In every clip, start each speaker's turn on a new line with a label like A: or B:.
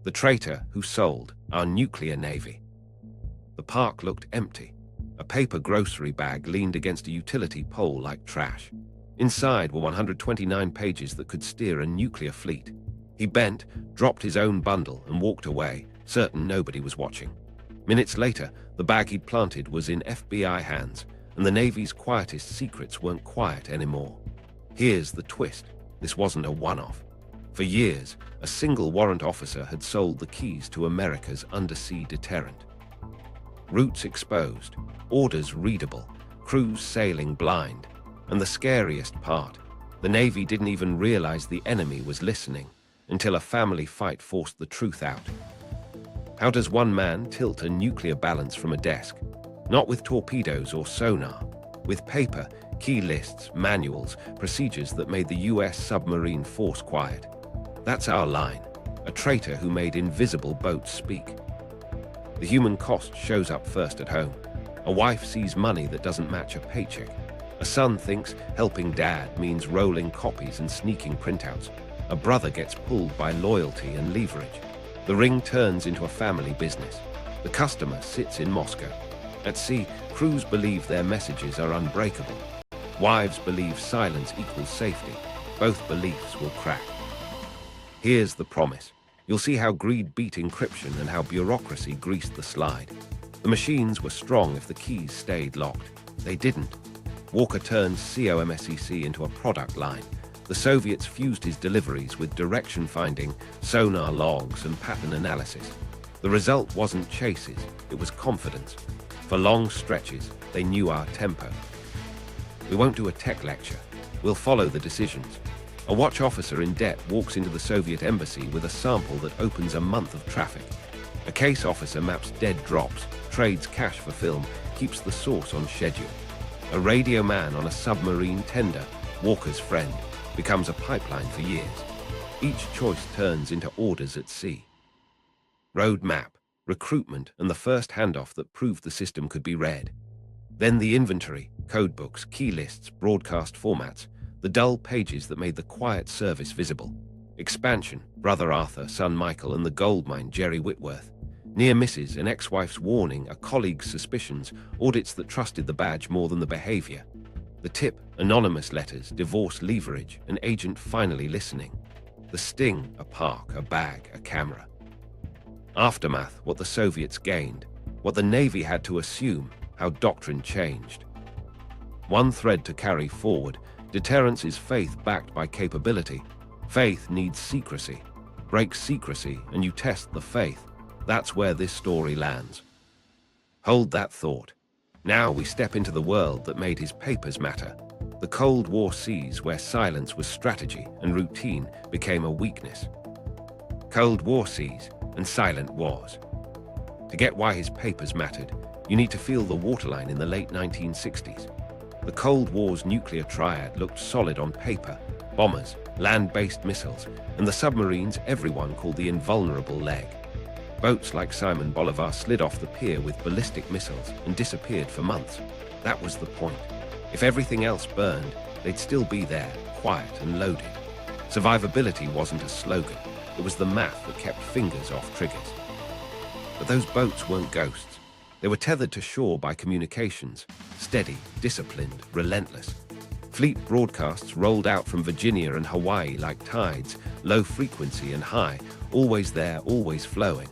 A: The traitor who sold our nuclear navy. The park looked empty. A paper grocery bag leaned against a utility pole like trash. Inside were 129 pages that could steer a nuclear fleet. He bent, dropped his own bundle, and walked away, certain nobody was watching. Minutes later, the bag he'd planted was in FBI hands, and the Navy's quietest secrets weren't quiet anymore. Here's the twist. This wasn't a one-off. For years, a single warrant officer had sold the keys to America's undersea deterrent. Routes exposed, orders readable, crews sailing blind. And the scariest part, the Navy didn't even realize the enemy was listening until a family fight forced the truth out. How does one man tilt a nuclear balance from a desk? Not with torpedoes or sonar, with paper, key lists, manuals, procedures that made the US submarine force quiet. That's our line, a traitor who made invisible boats speak. The human cost shows up first at home. A wife sees money that doesn't match a paycheck. A son thinks helping dad means rolling copies and sneaking printouts. A brother gets pulled by loyalty and leverage. The ring turns into a family business. The customer sits in Moscow. At sea, crews believe their messages are unbreakable. Wives believe silence equals safety. Both beliefs will crack. Here's the promise. You'll see how greed beat encryption and how bureaucracy greased the slide. The machines were strong if the keys stayed locked. They didn't. Walker turned COMSEC into a product line. The Soviets fused his deliveries with direction finding, sonar logs, and pattern analysis. The result wasn't chases, it was confidence. For long stretches, they knew our tempo. We won't do a tech lecture. We'll follow the decisions. A watch officer in debt walks into the Soviet embassy with a sample that opens a month of traffic. A case officer maps dead drops, trades cash for film, keeps the source on schedule. A radio man on a submarine tender, Walker's friend, becomes a pipeline for years. Each choice turns into orders at sea. Road map, recruitment, and the first handoff that proved the system could be read. Then the inventory, codebooks, key lists, broadcast formats, the dull pages that made the quiet service visible. Expansion, brother Arthur, son Michael, and the gold mine, Jerry Whitworth. Near misses, an ex-wife's warning, a colleague's suspicions, audits that trusted the badge more than the behavior. The tip, anonymous letters, divorce leverage, an agent finally listening. The sting, a park, a bag, a camera. Aftermath, what the Soviets gained, what the Navy had to assume, how doctrine changed. One thread to carry forward, deterrence is faith backed by capability. Faith needs secrecy. Break secrecy and you test the faith. That's where this story lands. Hold that thought. Now we step into the world that made his papers matter. The Cold War seas where silence was strategy and routine became a weakness. Cold War seas and silent wars. To get why his papers mattered, you need to feel the waterline in the late 1960s. The Cold War's nuclear triad looked solid on paper: bombers, land-based missiles, and the submarines everyone called the invulnerable leg. Boats like Simon Bolivar slid off the pier with ballistic missiles and disappeared for months. That was the point. If everything else burned, they'd still be there, quiet and loaded. Survivability wasn't a slogan. It was the math that kept fingers off triggers. But those boats weren't ghosts. They were tethered to shore by communications, steady, disciplined, relentless. Fleet broadcasts rolled out from Virginia and Hawaii like tides, low frequency and high, always there, always flowing.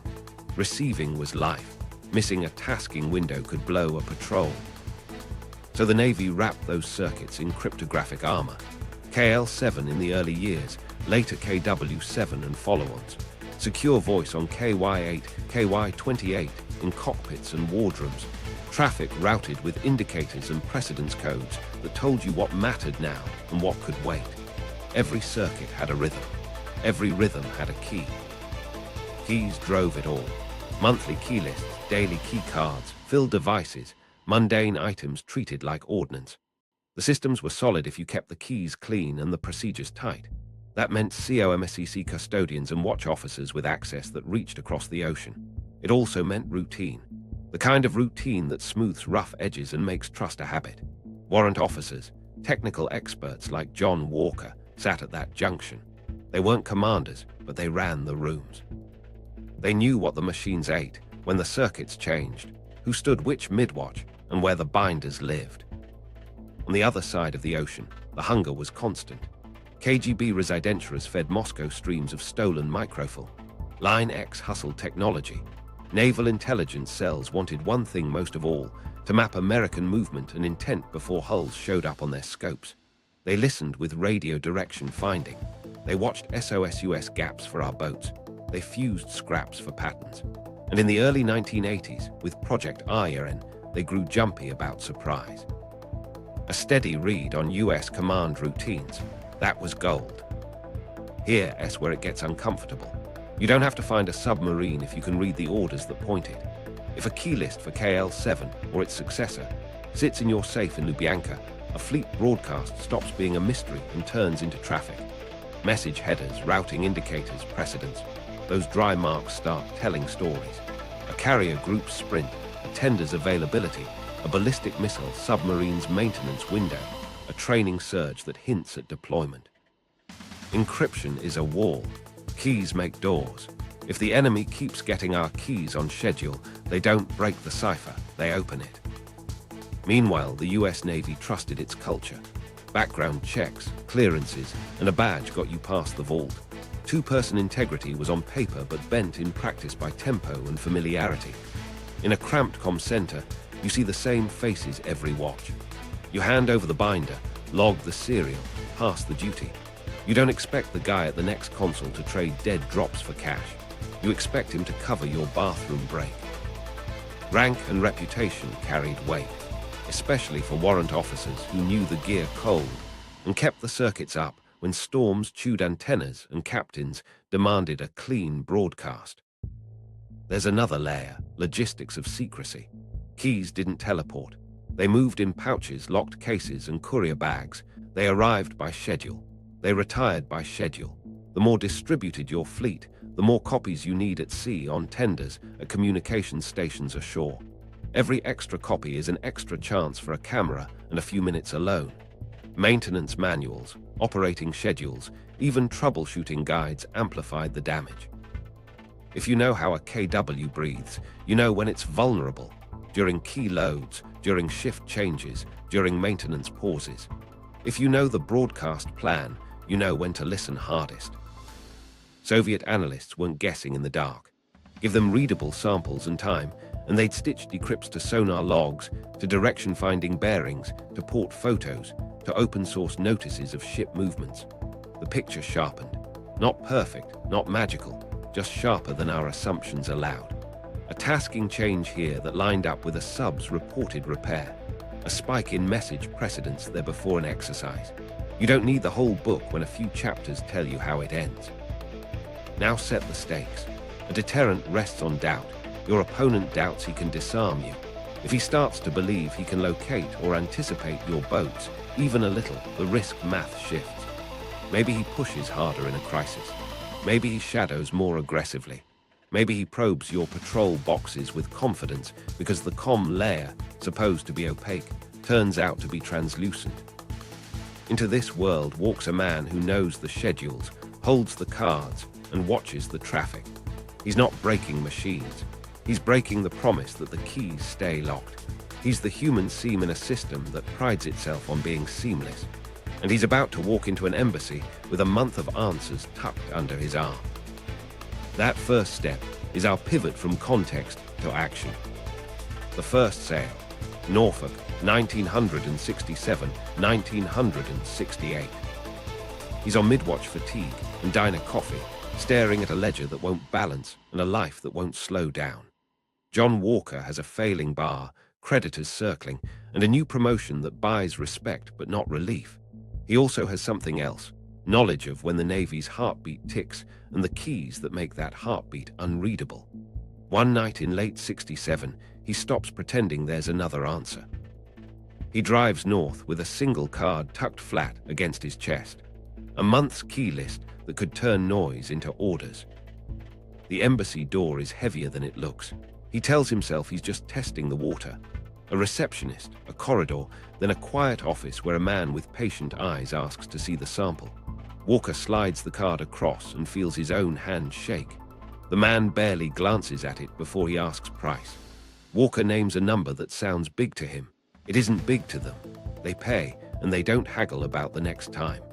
A: Receiving was life. Missing a tasking window could blow a patrol. So the Navy wrapped those circuits in cryptographic armor. KL-7 in the early years, later KW-7 and follow-ons. Secure voice on KY-8, KY-28 in cockpits and wardrooms. Traffic routed with indicators and precedence codes that told you what mattered now and what could wait. Every circuit had a rhythm. Every rhythm had a key. Keys drove it all. Monthly key lists, daily key cards, filled devices, mundane items treated like ordnance. The systems were solid if you kept the keys clean and the procedures tight. That meant COMSEC custodians and watch officers with access that reached across the ocean. It also meant routine. The kind of routine that smooths rough edges and makes trust a habit. Warrant officers, technical experts like John Walker, sat at that junction. They weren't commanders, but they ran the rooms. They knew what the machines ate, when the circuits changed, who stood which midwatch, and where the binders lived. On the other side of the ocean, the hunger was constant. KGB residentiaries fed Moscow streams of stolen microfilm. Line X hustled technology. Naval Intelligence cells wanted one thing most of all, to map American movement and intent before hulls showed up on their scopes. They listened with radio direction finding. They watched SOSUS gaps for our boats. They fused scraps for patterns. And in the early 1980s, with Project IRN, they grew jumpy about surprise. A steady read on US command routines. That was gold. Here's where it gets uncomfortable. You don't have to find a submarine if you can read the orders that point it. If a key list for KL-7 or its successor sits in your safe in Lubyanka, a fleet broadcast stops being a mystery and turns into traffic. Message headers, routing indicators, precedents. Those dry marks start telling stories. A carrier group sprint, a tender's availability, a ballistic missile submarine's maintenance window, a training surge that hints at deployment. Encryption is a wall. Keys make doors. If the enemy keeps getting our keys on schedule, they don't break the cipher, they open it. Meanwhile, the US Navy trusted its culture. Background checks, clearances, and a badge got you past the vault. Two-person integrity was on paper but bent in practice by tempo and familiarity. In a cramped comm center, you see the same faces every watch. You hand over the binder, log the serial, pass the duty. You don't expect the guy at the next console to trade dead drops for cash. You expect him to cover your bathroom break. Rank and reputation carried weight, especially for warrant officers who knew the gear cold and kept the circuits up when storms chewed antennas and captains demanded a clean broadcast. There's another layer, logistics of secrecy. Keys didn't teleport. They moved in pouches, locked cases, and courier bags. They arrived by schedule. They retired by schedule. The more distributed your fleet, the more copies you need at sea, on tenders, at communications stations ashore. Every extra copy is an extra chance for a camera and a few minutes alone. Maintenance manuals, operating schedules, even troubleshooting guides amplified the damage. If you know how a KW breathes, you know when it's vulnerable. During key loads, during shift changes, during maintenance pauses. If you know the broadcast plan, you know when to listen hardest. Soviet analysts weren't guessing in the dark. Give them readable samples and time, and they'd stitch decrypts to sonar logs, to direction-finding bearings, to port photos, to open-source notices of ship movements. The picture sharpened. Not perfect, not magical, just sharper than our assumptions allowed. A tasking change here that lined up with a sub's reported repair. A spike in message precedence there before an exercise. You don't need the whole book when a few chapters tell you how it ends. Now set the stakes. A deterrent rests on doubt. Your opponent doubts he can disarm you. If he starts to believe he can locate or anticipate your boats, even a little, the risk math shifts. Maybe he pushes harder in a crisis. Maybe he shadows more aggressively. Maybe he probes your patrol boxes with confidence because the comm layer, supposed to be opaque, turns out to be translucent. Into this world walks a man who knows the schedules, holds the cards, and watches the traffic. He's not breaking machines. He's breaking the promise that the keys stay locked. He's the human seam in a system that prides itself on being seamless. And he's about to walk into an embassy with a month of answers tucked under his arm. That first step is our pivot from context to action. The first sail, Norfolk, 1967-1968. He's on mid-watch fatigue and diner coffee, staring at a ledger that won't balance and a life that won't slow down. John Walker has a failing bar, creditors circling, and a new promotion that buys respect but not relief. He also has something else, knowledge of when the Navy's heartbeat ticks and the keys that make that heartbeat unreadable. One night in late '67, he stops pretending there's another answer. He drives north with a single card tucked flat against his chest. A month's key list that could turn noise into orders. The embassy door is heavier than it looks. He tells himself he's just testing the water. A receptionist, a corridor, then a quiet office where a man with patient eyes asks to see the sample. Walker slides the card across and feels his own hand shake. The man barely glances at it before he asks price. Walker names a number that sounds big to him. It isn't big to them. They pay, and they don't haggle about the next time.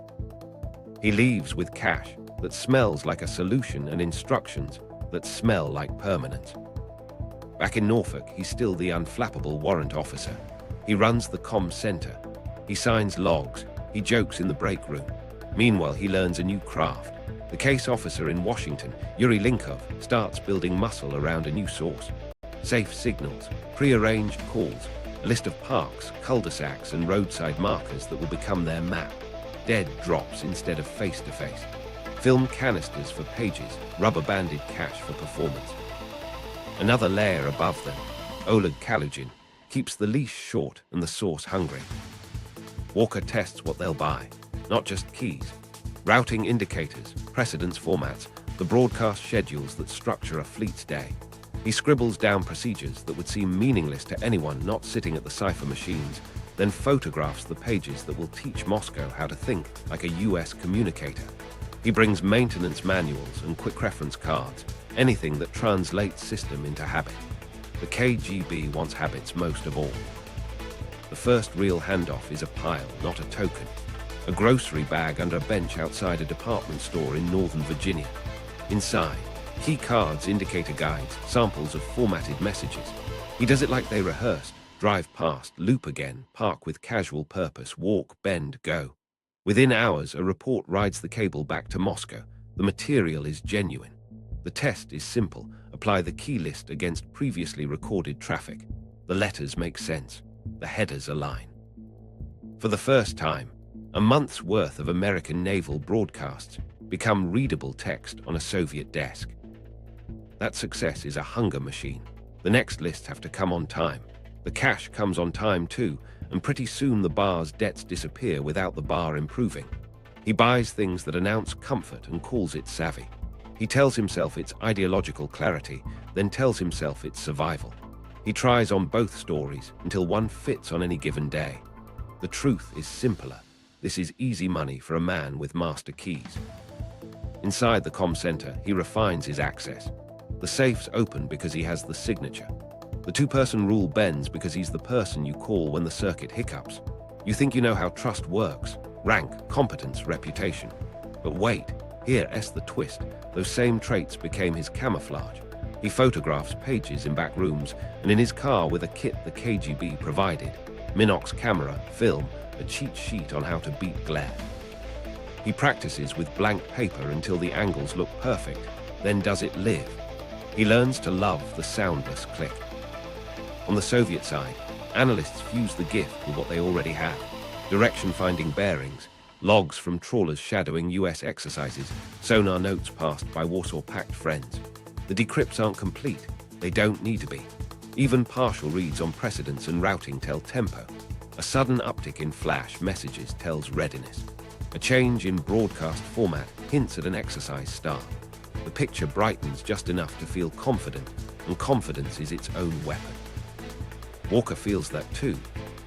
A: He leaves with cash that smells like a solution and instructions that smell like permanence. Back in Norfolk, he's still the unflappable warrant officer. He runs the comm center. He signs logs. He jokes in the break room. Meanwhile, he learns a new craft. The case officer in Washington, Yuri Linkov, starts building muscle around a new source. Safe signals, pre-arranged calls, a list of parks, cul-de-sacs, and roadside markers that will become their map. Dead drops instead of face-to-face. Film canisters for pages, rubber-banded cash for performance. Another layer above them, Oleg Kalugin, keeps the leash short and the source hungry. Walker tests what they'll buy, not just keys. Routing indicators, precedence formats, the broadcast schedules that structure a fleet's day. He scribbles down procedures that would seem meaningless to anyone not sitting at the cipher machines, then photographs the pages that will teach Moscow how to think like a US communicator. He brings maintenance manuals and quick reference cards, anything that translates system into habit. The KGB wants habits most of all. The first real handoff is a pile, not a token. A grocery bag under a bench outside a department store in Northern Virginia. Inside, key cards, indicator guides, samples of formatted messages. He does it like they rehearsed. Drive past, loop again, park with casual purpose, walk, bend, go. Within hours, a report rides the cable back to Moscow. The material is genuine. The test is simple. Apply the key list against previously recorded traffic. The letters make sense. The headers align. For the first time, a month's worth of American naval broadcasts become readable text on a Soviet desk. That success is a hunger machine. The next lists have to come on time. The cash comes on time too, and pretty soon the bar's debts disappear without the bar improving. He buys things that announce comfort and calls it savvy. He tells himself it's ideological clarity, then tells himself it's survival. He tries on both stories until one fits on any given day. The truth is simpler. This is easy money for a man with master keys. Inside the comm center, he refines his access. The safe's open because he has the signature. The two-person rule bends because he's the person you call when the circuit hiccups. You think you know how trust works. Rank, competence, reputation. But wait, here's the twist. Those same traits became his camouflage. He photographs pages in back rooms and in his car with a kit the KGB provided. Minox camera, film, a cheat sheet on how to beat glare. He practices with blank paper until the angles look perfect, then does it live. He learns to love the soundless click. On the Soviet side, analysts fuse the gift with what they already have. Direction-finding bearings, logs from trawlers shadowing US exercises, sonar notes passed by Warsaw Pact friends. The decrypts aren't complete. They don't need to be. Even partial reads on precedence and routing tell tempo. A sudden uptick in flash messages tells readiness. A change in broadcast format hints at an exercise start. The picture brightens just enough to feel confident, and confidence is its own weapon. Walker feels that too.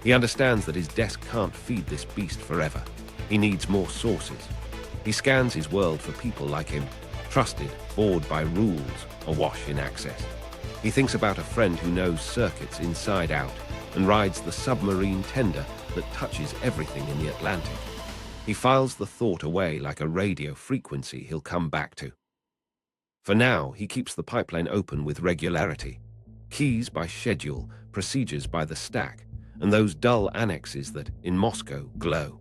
A: He understands that his desk can't feed this beast forever. He needs more sources. He scans his world for people like him, trusted, bored by rules, awash in access. He thinks about a friend who knows circuits inside out and rides the submarine tender that touches everything in the Atlantic. He files the thought away like a radio frequency he'll come back to. For now, he keeps the pipeline open with regularity. Keys by schedule, procedures by the stack, and those dull annexes that, in Moscow, glow.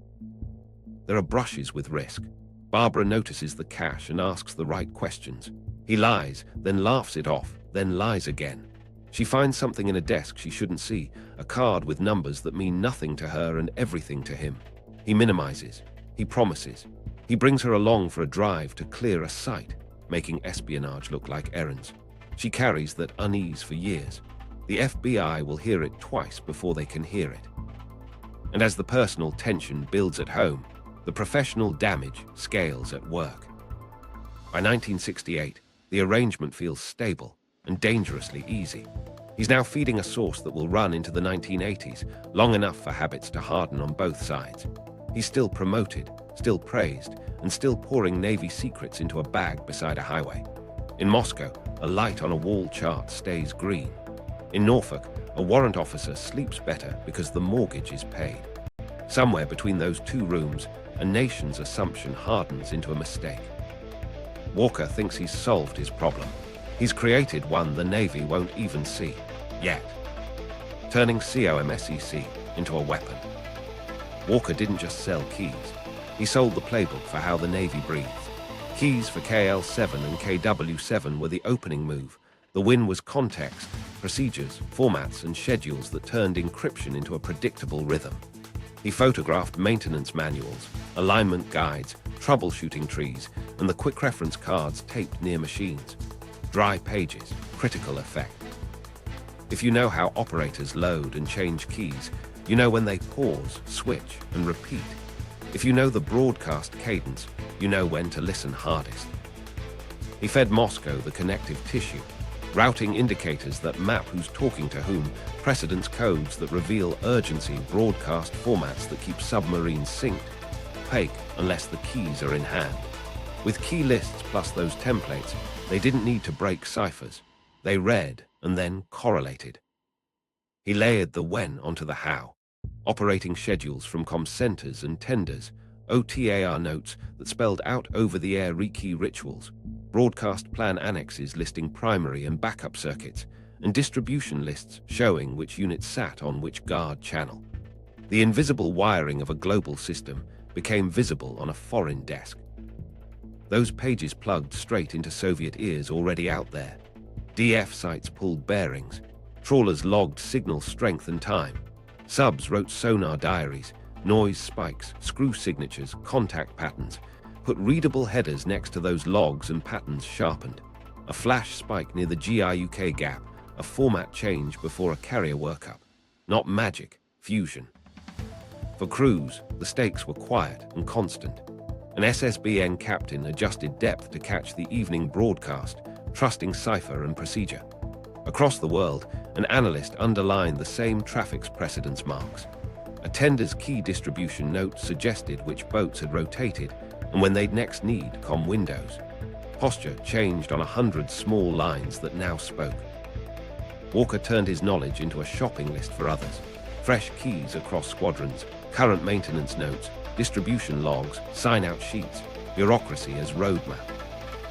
A: There are brushes with risk. Barbara notices the cache and asks the right questions. He lies, then laughs it off, then lies again. She finds something in a desk she shouldn't see, a card with numbers that mean nothing to her and everything to him. He minimizes. He promises. He brings her along for a drive to clear a site, making espionage look like errands. She carries that unease for years. The FBI will hear it twice before they can hear it. And as the personal tension builds at home, the professional damage scales at work. By 1968, the arrangement feels stable and dangerously easy. He's now feeding a source that will run into the 1980s, long enough for habits to harden on both sides. He's still promoted, still praised, and still pouring Navy secrets into a bag beside a highway. In Moscow, a light on a wall chart stays green. In Norfolk, a warrant officer sleeps better because the mortgage is paid. Somewhere between those two rooms, a nation's assumption hardens into a mistake. Walker thinks he's solved his problem. He's created one the Navy won't even see, yet, turning COMSEC into a weapon. Walker didn't just sell keys. He sold the playbook for how the Navy breathes. Keys for KL7 and KW7 were the opening move. The win was context, procedures, formats, and schedules that turned encryption into a predictable rhythm. He photographed maintenance manuals, alignment guides, troubleshooting trees, and the quick reference cards taped near machines. Dry pages, critical effect. If you know how operators load and change keys, you know when they pause, switch, and repeat. If you know the broadcast cadence, you know when to listen hardest. He fed Moscow the connective tissue, routing indicators that map who's talking to whom, precedence codes that reveal urgency, broadcast formats that keep submarines synced, opaque unless the keys are in hand. With key lists plus those templates, they didn't need to break ciphers. They read and then correlated. He layered the when onto the how, operating schedules from COMSEC and tenders, OTAR notes that spelled out over-the-air rekey rituals, broadcast plan annexes listing primary and backup circuits, and distribution lists showing which unit sat on which guard channel. The invisible wiring of a global system became visible on a foreign desk. Those pages plugged straight into Soviet ears already out there. DF sites pulled bearings. Trawlers logged signal strength and time. Subs wrote sonar diaries, noise spikes, screw signatures, contact patterns, put readable headers next to those logs and patterns sharpened. A flash spike near the GIUK gap, a format change before a carrier workup. Not magic, fusion. For crews, the stakes were quiet and constant. An SSBN captain adjusted depth to catch the evening broadcast, trusting cipher and procedure. Across the world, an analyst underlined the same traffic's precedence marks. A tender's key distribution note suggested which boats had rotated and when they'd next need comm windows. Posture changed on 100 small lines that now spoke. Walker turned his knowledge into a shopping list for others. Fresh keys across squadrons, current maintenance notes, distribution logs, sign-out sheets, bureaucracy as roadmap.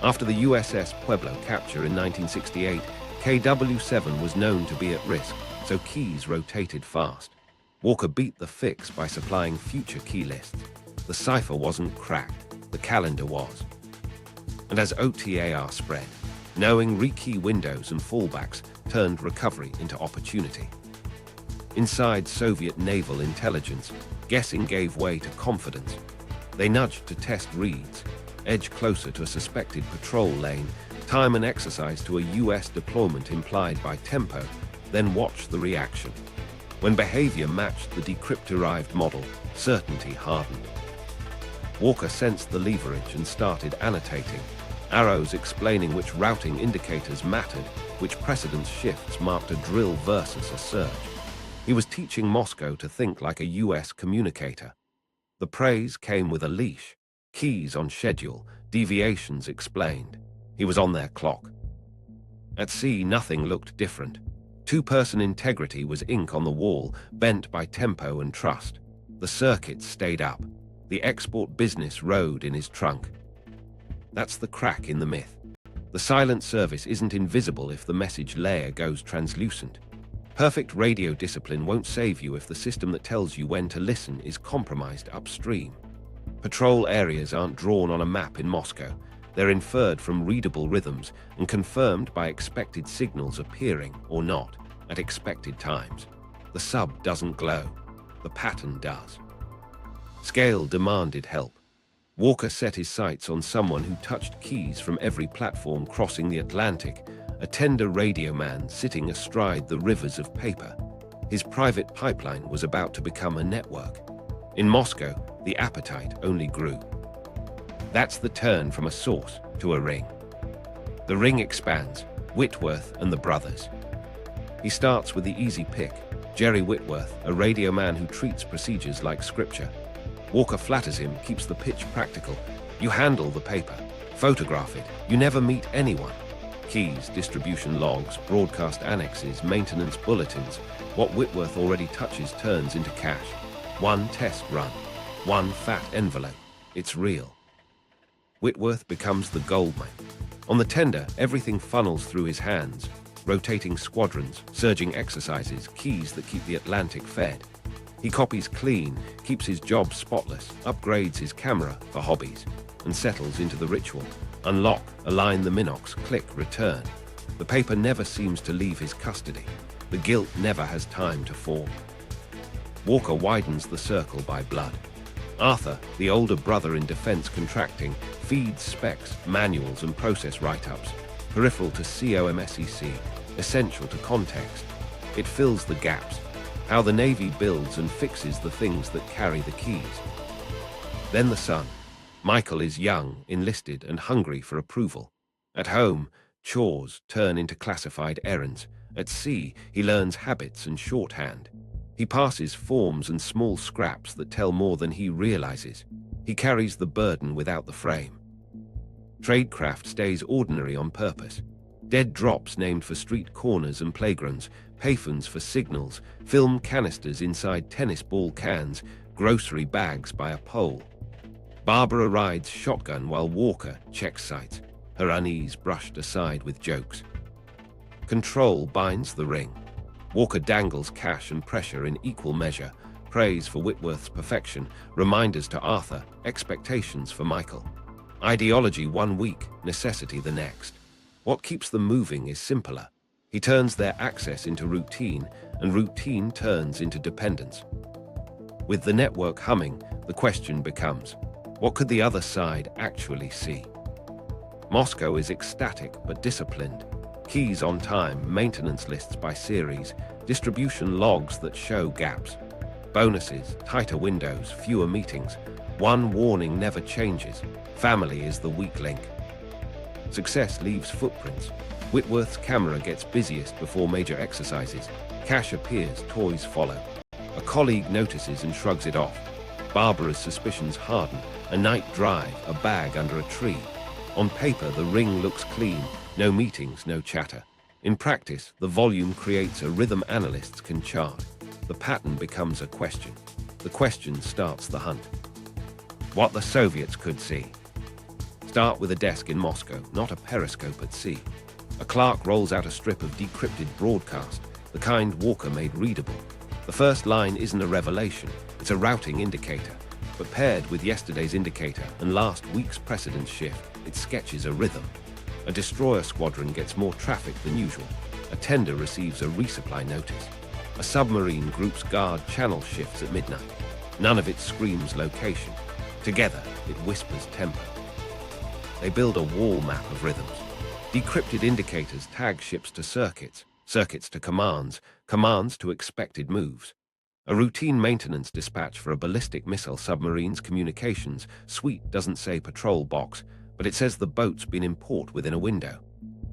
A: After the USS Pueblo capture in 1968, KW7 was known to be at risk, so keys rotated fast. Walker beat the fix by supplying future key lists. The cipher wasn't cracked, the calendar was. And as OTAR spread, knowing rekey windows and fallbacks turned recovery into opportunity. Inside Soviet Naval Intelligence, guessing gave way to confidence. They nudged to test reads, edge closer to a suspected patrol lane, time an exercise to a US deployment implied by tempo, then watch the reaction. When behavior matched the decrypt-derived model, certainty hardened. Walker sensed the leverage and started annotating, arrows explaining which routing indicators mattered, which precedence shifts marked a drill versus a surge. He was teaching Moscow to think like a US communicator. The praise came with a leash, keys on schedule, deviations explained. He was on their clock. At sea, nothing looked different. Two-person integrity was ink on the wall, bent by tempo and trust. The circuits stayed up. The export business rode in his trunk. That's the crack in the myth. The silent service isn't invisible if the message layer goes translucent. Perfect radio discipline won't save you if the system that tells you when to listen is compromised upstream. Patrol areas aren't drawn on a map in Moscow. They're inferred from readable rhythms and confirmed by expected signals appearing or not at expected times. The sub doesn't glow. The pattern does. Scale demanded help. Walker set his sights on someone who touched keys from every platform crossing the Atlantic, a tender radioman sitting astride the rivers of paper. His private pipeline was about to become a network. In Moscow, the appetite only grew. That's the turn from a source to a ring. The ring expands, Whitworth and the brothers. He starts with the easy pick, Jerry Whitworth, a radio man who treats procedures like scripture. Walker flatters him, keeps the pitch practical. You handle the paper, photograph it, you never meet anyone. Keys, distribution logs, broadcast annexes, maintenance bulletins. What Whitworth already touches turns into cash. One test run. One fat envelope. It's real. Whitworth becomes the goldmine. On the tender, everything funnels through his hands. Rotating squadrons, surging exercises, keys that keep the Atlantic fed. He copies clean, keeps his job spotless, upgrades his camera for hobbies, and settles into the ritual. Unlock, align the Minox, click, return. The paper never seems to leave his custody. The guilt never has time to form. Walker widens the circle by blood. Arthur, the older brother in defense contracting, feeds specs, manuals, and process write-ups, peripheral to COMSEC, essential to context. It fills the gaps. How the Navy builds and fixes the things that carry the keys. Then the son. Michael is young, enlisted, and hungry for approval. At home, chores turn into classified errands. At sea, he learns habits and shorthand. He passes forms and small scraps that tell more than he realizes. He carries the burden without the frame. Tradecraft stays ordinary on purpose. Dead drops named for street corners and playgrounds, payphones for signals, film canisters inside tennis ball cans, grocery bags by a pole. Barbara rides shotgun while Walker checks sights, her unease brushed aside with jokes. Control binds the ring. Walker dangles cash and pressure in equal measure, praise for Whitworth's perfection, reminders to Arthur, expectations for Michael. Ideology 1 week, necessity the next. What keeps them moving is simpler. He turns their access into routine, and routine turns into dependence. With the network humming, the question becomes, what could the other side actually see? Moscow is ecstatic but disciplined. Keys on time, maintenance lists by series, distribution logs that show gaps. Bonuses, tighter windows, fewer meetings. One warning never changes. Family is the weak link. Success leaves footprints. Whitworth's camera gets busiest before major exercises. Cash appears, toys follow. A colleague notices and shrugs it off. Barbara's suspicions harden. A night drive, a bag under a tree. On paper, the ring looks clean. No meetings, no chatter. In practice, the volume creates a rhythm analysts can chart. The pattern becomes a question. The question starts the hunt. What the Soviets could see. Start with a desk in Moscow, not a periscope at sea. A clerk rolls out a strip of decrypted broadcast, the kind Walker made readable. The first line isn't a revelation, it's a routing indicator. But paired with yesterday's indicator and last week's precedence shift, it sketches a rhythm. A destroyer squadron gets more traffic than usual. A tender receives a resupply notice. A submarine group's guard channel shifts at midnight. None of it screams location. Together, it whispers tempo. They build a wall map of rhythms. Decrypted indicators tag ships to circuits, circuits to commands, commands to expected moves. A routine maintenance dispatch for a ballistic missile submarine's communications suite doesn't say patrol box, but it says the boat's been in port within a window.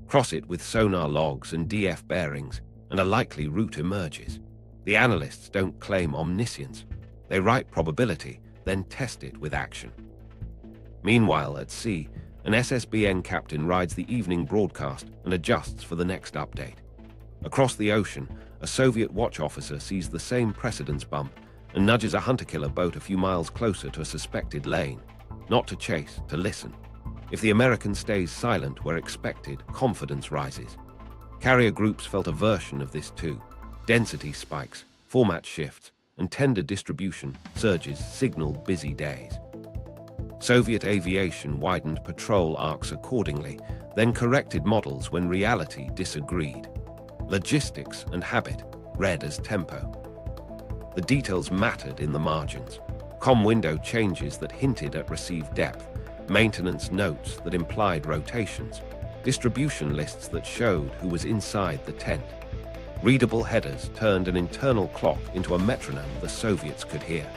A: Cross it with sonar logs and DF bearings, and a likely route emerges. The analysts don't claim omniscience. They write probability, then test it with action. Meanwhile, at sea, an SSBN captain rides the evening broadcast and adjusts for the next update. Across the ocean, a Soviet watch officer sees the same precedence bump and nudges a hunter-killer boat a few miles closer to a suspected lane. Not to chase, to listen. If the American stays silent where expected, confidence rises. Carrier groups felt a version of this too. Density spikes, format shifts, and tender distribution surges signaled busy days. Soviet aviation widened patrol arcs accordingly, then corrected models when reality disagreed. Logistics and habit read as tempo. The details mattered in the margins. Com window changes that hinted at received depth, maintenance notes that implied rotations, distribution lists that showed who was inside the tent. Readable headers turned an internal clock into a metronome the Soviets could hear.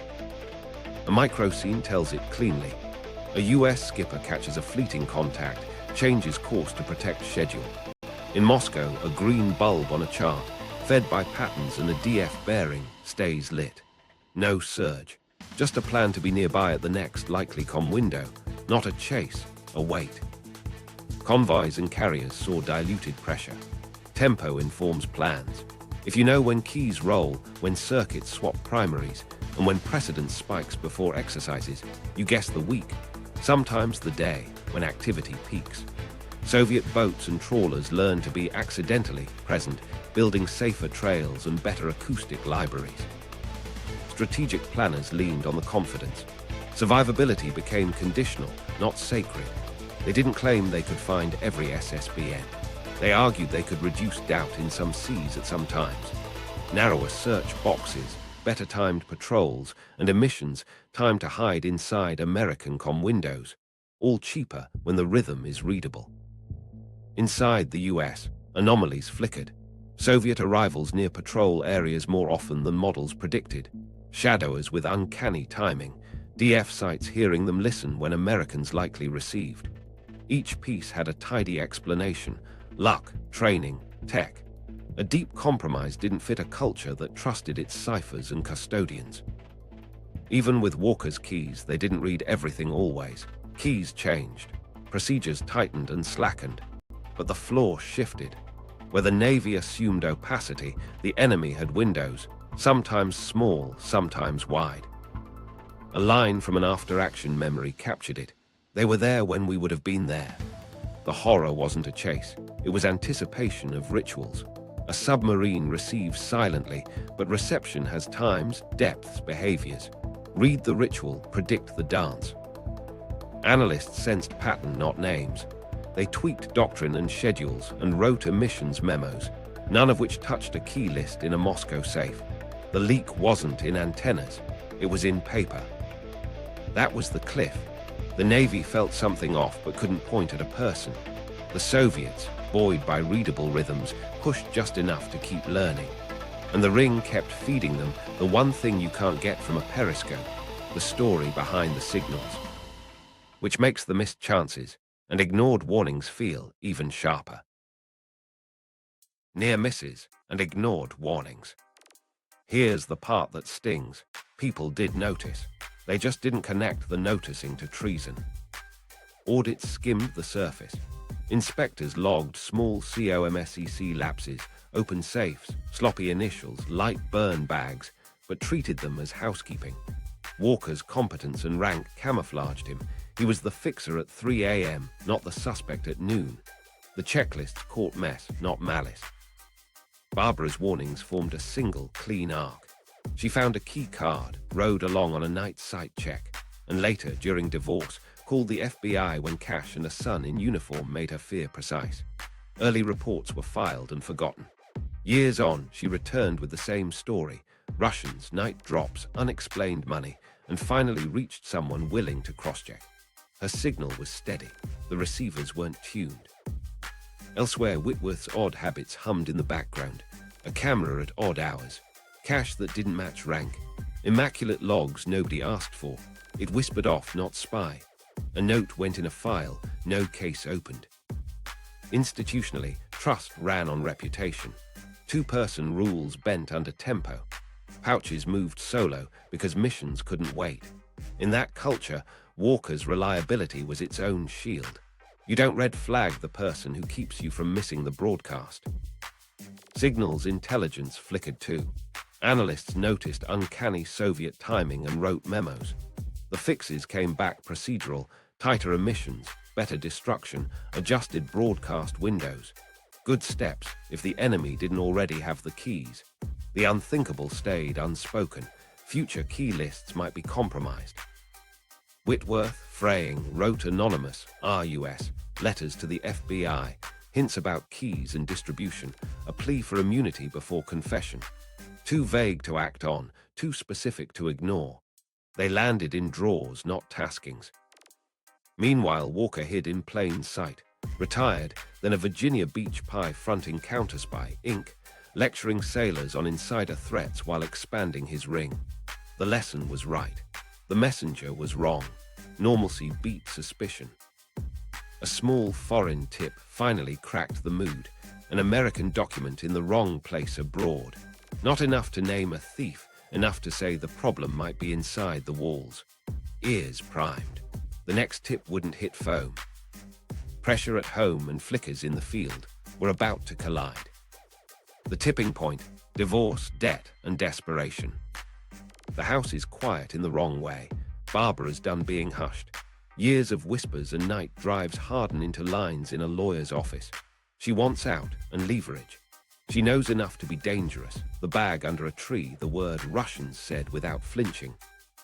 A: A microscene tells it cleanly. A US skipper catches a fleeting contact, changes course to protect schedule. In Moscow, a green bulb on a chart, fed by patterns and a DF bearing, stays lit. No surge, just a plan to be nearby at the next likely com window, not a chase, a wait. Convoys and carriers saw diluted pressure. Tempo informs plans. If you know when keys roll, when circuits swap primaries, and when precedence spikes before exercises, you guess the week, sometimes the day, when activity peaks. Soviet boats and trawlers learned to be accidentally present, building safer trails and better acoustic libraries. Strategic planners leaned on the confidence. Survivability became conditional, not sacred. They didn't claim they could find every SSBN. They argued they could reduce doubt in some seas at some times. Narrower search boxes, better timed patrols, and emissions timed to hide inside American com windows, all cheaper when the rhythm is readable. Inside the US, anomalies flickered. Soviet arrivals near patrol areas more often than models predicted. Shadowers with uncanny timing. DF sites hearing them listen when Americans likely received. Each piece had a tidy explanation. Luck, training, tech. A deep compromise didn't fit a culture that trusted its ciphers and custodians. Even with Walker's keys, they didn't read everything always. Keys changed. Procedures tightened and slackened. But the floor shifted. Where the Navy assumed opacity, the enemy had windows, sometimes small, sometimes wide. A line from an after-action memory captured it. They were there when we would have been there. The horror wasn't a chase. It was anticipation of rituals. A submarine receives silently, but reception has times, depths, behaviors. Read the ritual, predict the dance. Analysts sensed pattern, not names. They tweaked doctrine and schedules and wrote emissions memos, none of which touched a key list in a Moscow safe. The leak wasn't in antennas, it was in paper. That was the cliff. The Navy felt something off but couldn't point at a person. The Soviets, buoyed by readable rhythms, pushed just enough to keep learning. And the ring kept feeding them the one thing you can't get from a periscope, the story behind the signals. Which makes the missed chances and ignored warnings feel even sharper. Near misses and ignored warnings. Here's the part that stings. People did notice. They just didn't connect the noticing to treason. Audits skimmed the surface. Inspectors logged small COMSEC lapses, open safes, sloppy initials, light burn bags, but treated them as housekeeping. Walker's competence and rank camouflaged him. He was the fixer at 3 a.m., not the suspect at noon. The checklists caught mess, not malice. Barbara's warnings formed a single, clean arc. She found a key card, rode along on a night sight check, and later, during divorce, called the FBI when Cash and a son in uniform made her fear precise. Early reports were filed and forgotten. Years on, she returned with the same story: Russians, night drops, unexplained money, and finally reached someone willing to cross-check. Her signal was steady. The receivers weren't tuned. Elsewhere, Whitworth's odd habits hummed in the background. A camera at odd hours. Cash that didn't match rank. Immaculate logs nobody asked for. It whispered off, not spy. A note went in a file, no case opened. Institutionally, trust ran on reputation. Two-person rules bent under tempo. Pouches moved solo because missions couldn't wait. In that culture, Walker's reliability was its own shield. You don't red flag the person who keeps you from missing the broadcast. Signals intelligence flickered too. Analysts noticed uncanny Soviet timing and wrote memos. The fixes came back procedural, tighter emissions, better destruction, adjusted broadcast windows. Good steps if the enemy didn't already have the keys. The unthinkable stayed unspoken. Future key lists might be compromised. Whitworth, fraying, wrote anonymous, RUS, letters to the FBI, hints about keys and distribution, a plea for immunity before confession. Too vague to act on, too specific to ignore. They landed in drawers, not taskings. Meanwhile, Walker hid in plain sight. Retired, then a Virginia Beach pie fronting Counterspy, Inc., lecturing sailors on insider threats while expanding his ring. The lesson was right. The messenger was wrong. Normalcy beat suspicion. A small foreign tip finally cracked the mood. An American document in the wrong place abroad. Not enough to name a thief, enough to say the problem might be inside the walls. Ears primed. The next tip wouldn't hit foam. Pressure at home and flickers in the field were about to collide. The tipping point: divorce, debt, and desperation. The house is quiet in the wrong way. Barbara's done being hushed. Years of whispers and night drives harden into lines in a lawyer's office. She wants out and leverage. She knows enough to be dangerous. The bag under a tree, the word Russians said without flinching.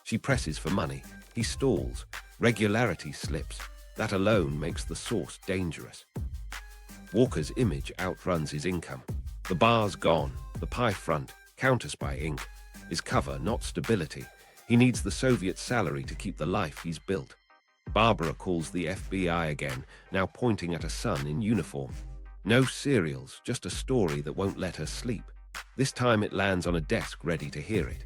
A: She presses for money. He stalls. Regularity slips. That alone makes the source dangerous. Walker's image outruns his income. The bar's gone. The pie front, counterspy ink, is cover, not stability. He needs the Soviet salary to keep the life he's built. Barbara calls the FBI again, now pointing at a son in uniform. No serials, just a story that won't let her sleep. This time it lands on a desk ready to hear it.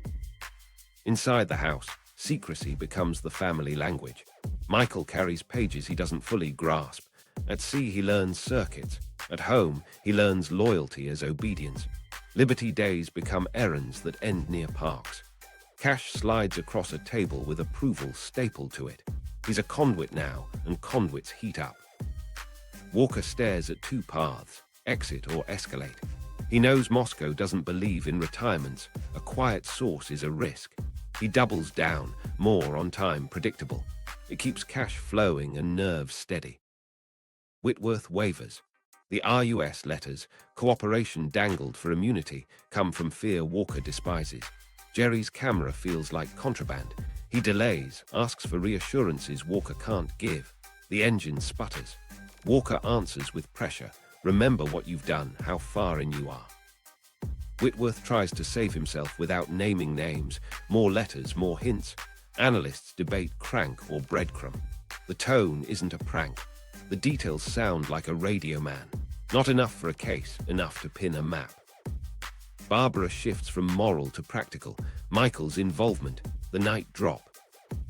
A: Inside the house, secrecy becomes the family language. Michael carries pages he doesn't fully grasp. At sea he learns circuits. At home he learns loyalty as obedience. Liberty days become errands that end near parks. Cash slides across a table with approval stapled to it. He's a conduit now, and conduits heat up. Walker stares at two paths: exit or escalate. He knows Moscow doesn't believe in retirements. A quiet source is a risk. He doubles down, more on time, predictable. It keeps cash flowing and nerves steady. Whitworth wavers. The RUS letters, cooperation dangled for immunity, come from fear Walker despises. Jerry's camera feels like contraband. He delays, asks for reassurances Walker can't give. The engine sputters. Walker answers with pressure. Remember what you've done, how far in you are. Whitworth tries to save himself without naming names. More letters, more hints. Analysts debate crank or breadcrumb. The tone isn't a prank. The details sound like a radioman. Not enough for a case, enough to pin a map. Barbara shifts from moral to practical. Michael's involvement. The night drop.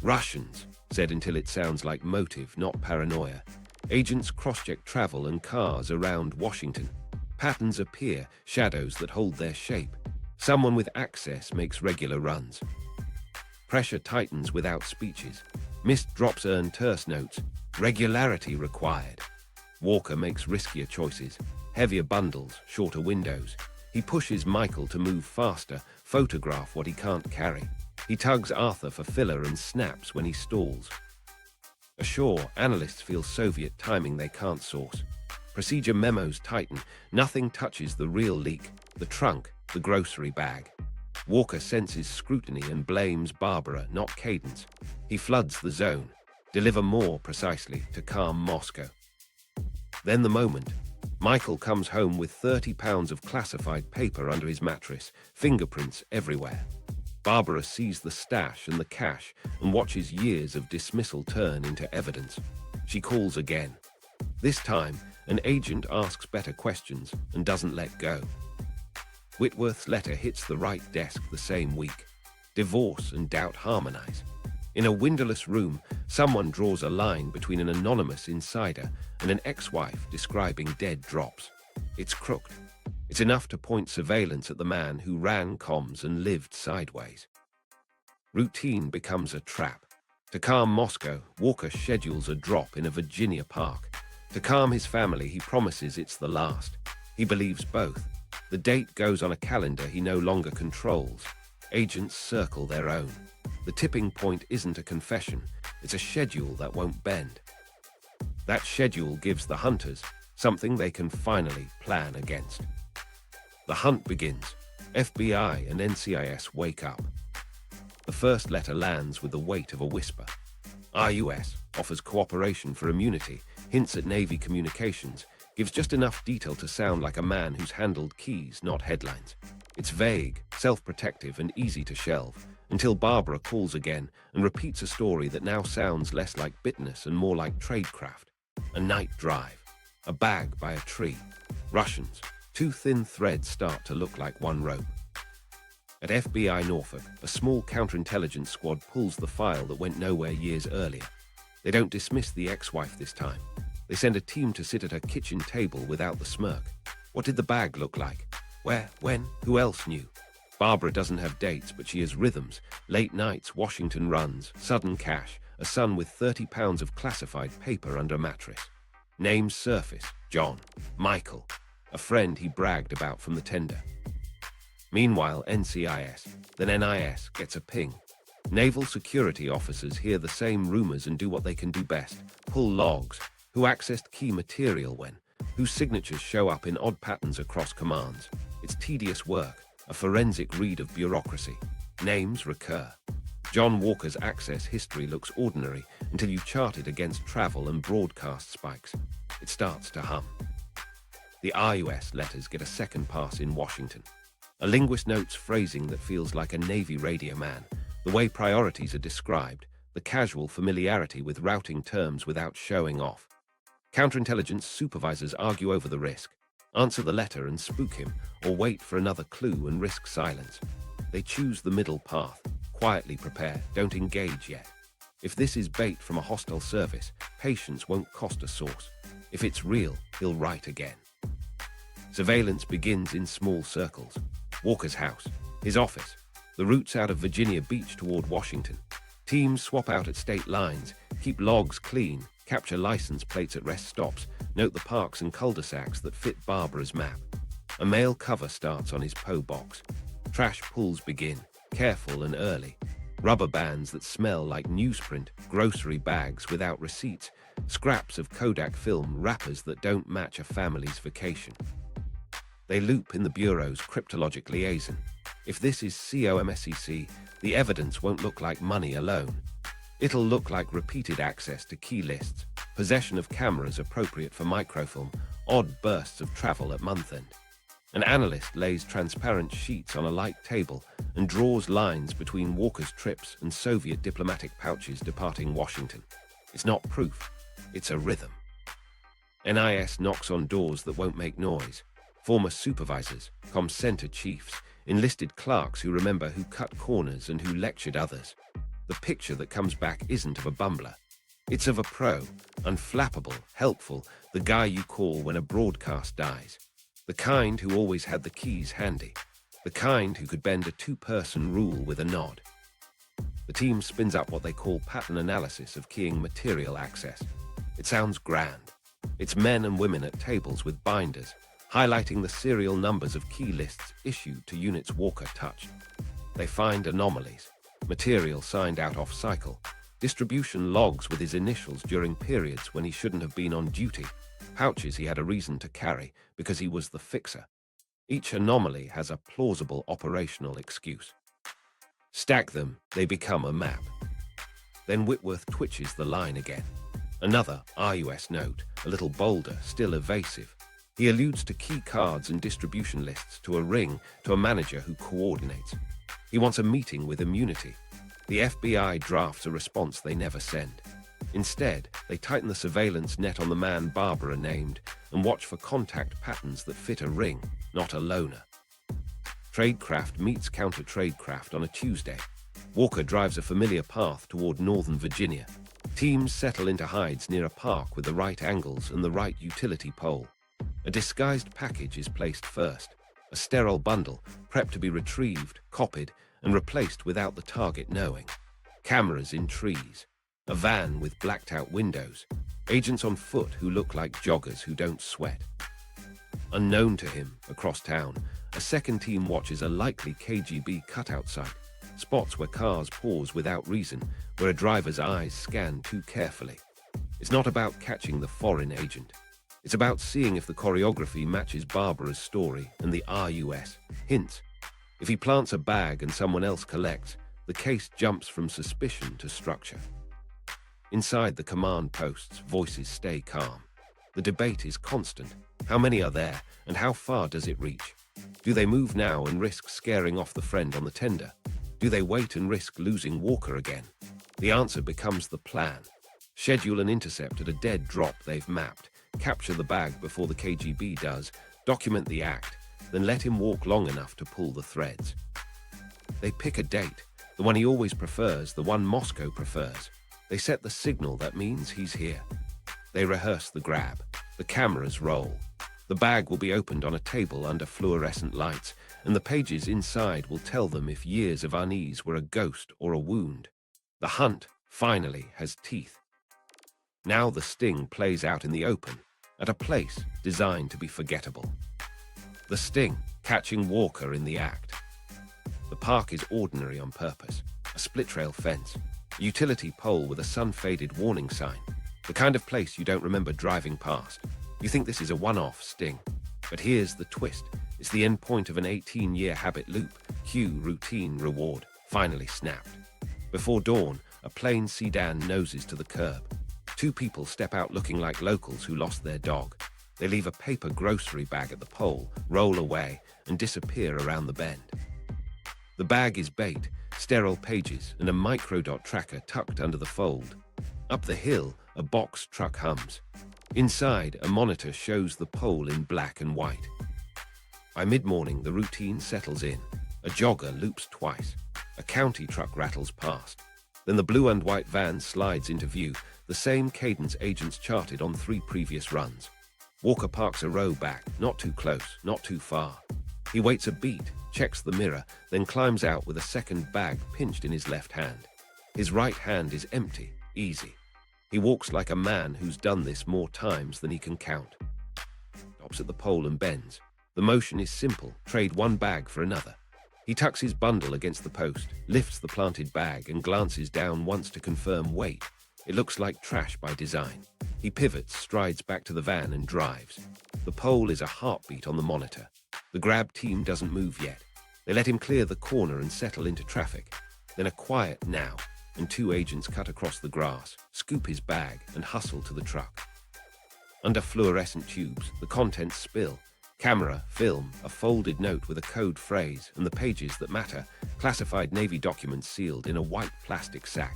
A: Russians, said until it sounds like motive, not paranoia. Agents cross-check travel and cars around Washington. Patterns appear, shadows that hold their shape. Someone with access makes regular runs. Pressure tightens without speeches. Missed drops earn terse notes. Regularity required. Walker makes riskier choices. Heavier bundles, shorter windows. He pushes Michael to move faster, photograph what he can't carry. He tugs Arthur for filler and snaps when he stalls. Ashore, analysts feel Soviet timing they can't source. Procedure memos tighten. Nothing touches the real leak. The trunk, the grocery bag. Walker senses scrutiny and blames Barbara, not Cadence. He floods the zone. Deliver more, precisely, to calm Moscow. Then the moment. Michael comes home with 30 pounds of classified paper under his mattress, fingerprints everywhere. Barbara sees the stash and the cash and watches years of dismissal turn into evidence. She calls again. This time, an agent asks better questions and doesn't let go. Whitworth's letter hits the right desk the same week. Divorce and doubt harmonize. In a windowless room, someone draws a line between an anonymous insider and an ex-wife describing dead drops. It's crooked. It's enough to point surveillance at the man who ran comms and lived sideways. Routine becomes a trap. To calm Moscow, Walker schedules a drop in a Virginia park. To calm his family, he promises it's the last. He believes both. The date goes on a calendar he no longer controls. Agents circle their own. The tipping point isn't a confession. It's a schedule that won't bend. That schedule gives the hunters something they can finally plan against. The hunt begins. FBI and NCIS wake up. The first letter lands with the weight of a whisper. RUS offers cooperation for immunity, hints at Navy communications, gives just enough detail to sound like a man who's handled keys, not headlines. It's vague, self-protective, and easy to shelve, until Barbara calls again and repeats a story that now sounds less like bitterness and more like tradecraft. A night drive. A bag by a tree. Russians. Two thin threads start to look like one rope. At FBI Norfolk, a small counterintelligence squad pulls the file that went nowhere years earlier. They don't dismiss the ex-wife this time. They send a team to sit at her kitchen table without the smirk. What did the bag look like? Where? When? Who else knew? Barbara doesn't have dates, but she has rhythms. Late nights, Washington runs, sudden cash, a son with 30 pounds of classified paper under a mattress. Names surface: John, Michael, a friend he bragged about from the tender. Meanwhile, NCIS, then NIS, gets a ping. Naval security officers hear the same rumors and do what they can do best: pull logs. Who accessed key material when? Whose signatures show up in odd patterns across commands? It's tedious work, a forensic read of bureaucracy. Names recur. John Walker's access history looks ordinary until you chart it against travel and broadcast spikes. It starts to hum. The RUS letters get a second pass in Washington. A linguist notes phrasing that feels like a Navy radioman, the way priorities are described, the casual familiarity with routing terms without showing off. Counterintelligence supervisors argue over the risk, answer the letter and spook him, or wait for another clue and risk silence. They choose the middle path, quietly prepare, don't engage yet. If this is bait from a hostile service, patience won't cost a source. If it's real, he'll write again. Surveillance begins in small circles. Walker's house, his office, the routes out of Virginia Beach toward Washington. Teams swap out at state lines, keep logs clean, capture license plates at rest stops, note the parks and cul-de-sacs that fit Barbara's map. A mail cover starts on his PO box. Trash pulls begin, careful and early. Rubber bands that smell like newsprint, grocery bags without receipts, scraps of Kodak film, wrappers that don't match a family's vacation. They loop in the Bureau's cryptologic liaison. If this is COMSEC, the evidence won't look like money alone. It'll look like repeated access to key lists, possession of cameras appropriate for microfilm, odd bursts of travel at month-end. An analyst lays transparent sheets on a light table and draws lines between Walker's trips and Soviet diplomatic pouches departing Washington. It's not proof, it's a rhythm. NIS knocks on doors that won't make noise. Former supervisors, COMSEC chiefs, enlisted clerks who remember who cut corners and who lectured others. The picture that comes back isn't of a bumbler. It's of a pro, unflappable, helpful, the guy you call when a broadcast dies. The kind who always had the keys handy. The kind who could bend a two-person rule with a nod. The team spins up what they call pattern analysis of keying material access. It sounds grand. It's men and women at tables with binders, highlighting the serial numbers of key lists issued to units Walker touched. They find anomalies. Material signed out off cycle, distribution logs with his initials during periods when he shouldn't have been on duty, pouches he had a reason to carry because he was the fixer. Each anomaly has a plausible operational excuse. Stack them, they become a map. Then Whitworth twitches the line again. Another RUS note, a little bolder, still evasive. He alludes to key cards and distribution lists, to a ring, to a manager who coordinates. He wants a meeting with immunity. The FBI drafts a response they never send. Instead, they tighten the surveillance net on the man Barbara named and watch for contact patterns that fit a ring, not a loner. Tradecraft meets counter-tradecraft on a Tuesday. Walker drives a familiar path toward northern Virginia. Teams settle into hides near a park with the right angles and the right utility pole. A disguised package is placed first. A sterile bundle, prepped to be retrieved, copied, and replaced without the target knowing. Cameras in trees. A van with blacked-out windows. Agents on foot who look like joggers who don't sweat. Unknown to him, across town, a second team watches a likely KGB cutout site. Spots where cars pause without reason, where a driver's eyes scan too carefully. It's not about catching the foreign agent. It's about seeing if the choreography matches Barbara's story and the RUS hints. If he plants a bag and someone else collects, the case jumps from suspicion to structure. Inside the command posts, voices stay calm. The debate is constant. How many are there, and how far does it reach? Do they move now and risk scaring off the friend on the tender? Do they wait and risk losing Walker again? The answer becomes the plan. Schedule an intercept at a dead drop they've mapped. Capture the bag before the KGB does, document the act, then let him walk long enough to pull the threads. They pick a date, the one he always prefers, the one Moscow prefers. They set the signal that means he's here. They rehearse the grab. The cameras roll. The bag will be opened on a table under fluorescent lights, and the pages inside will tell them if years of unease were a ghost or a wound. The hunt, finally, has teeth. Now the sting plays out in the open, at a place designed to be forgettable. The sting, catching Walker in the act. The park is ordinary on purpose. A split-rail fence, a utility pole with a sun-faded warning sign. The kind of place you don't remember driving past. You think this is a one-off sting. But here's the twist. It's the end point of an 18-year habit loop. Cue, routine, reward. Finally snapped. Before dawn, a plain sedan noses to the curb. Two people step out looking like locals who lost their dog. They leave a paper grocery bag at the pole, roll away, and disappear around the bend. The bag is bait, sterile pages, and a microdot tracker tucked under the fold. Up the hill, a box truck hums. Inside, a monitor shows the pole in black and white. By mid-morning, the routine settles in. A jogger loops twice. A county truck rattles past. Then the blue and white van slides into view, the same cadence agents charted on 3 previous runs. Walker parks a row back, not too close, not too far. He waits a beat, checks the mirror, then climbs out with a second bag pinched in his left hand. His right hand is empty, easy. He walks like a man who's done this more times than he can count. Stops at the pole and bends. The motion is simple, trade one bag for another. He tucks his bundle against the post, lifts the planted bag and glances down once to confirm weight. It looks like trash by design. He pivots, strides back to the van and drives. The pole is a heartbeat on the monitor. The grab team doesn't move yet. They let him clear the corner and settle into traffic. Then a quiet now, and 2 agents cut across the grass, scoop his bag, and hustle to the truck. Under fluorescent tubes, the contents spill. Camera, film, a folded note with a code phrase, and the pages that matter, classified Navy documents sealed in a white plastic sack.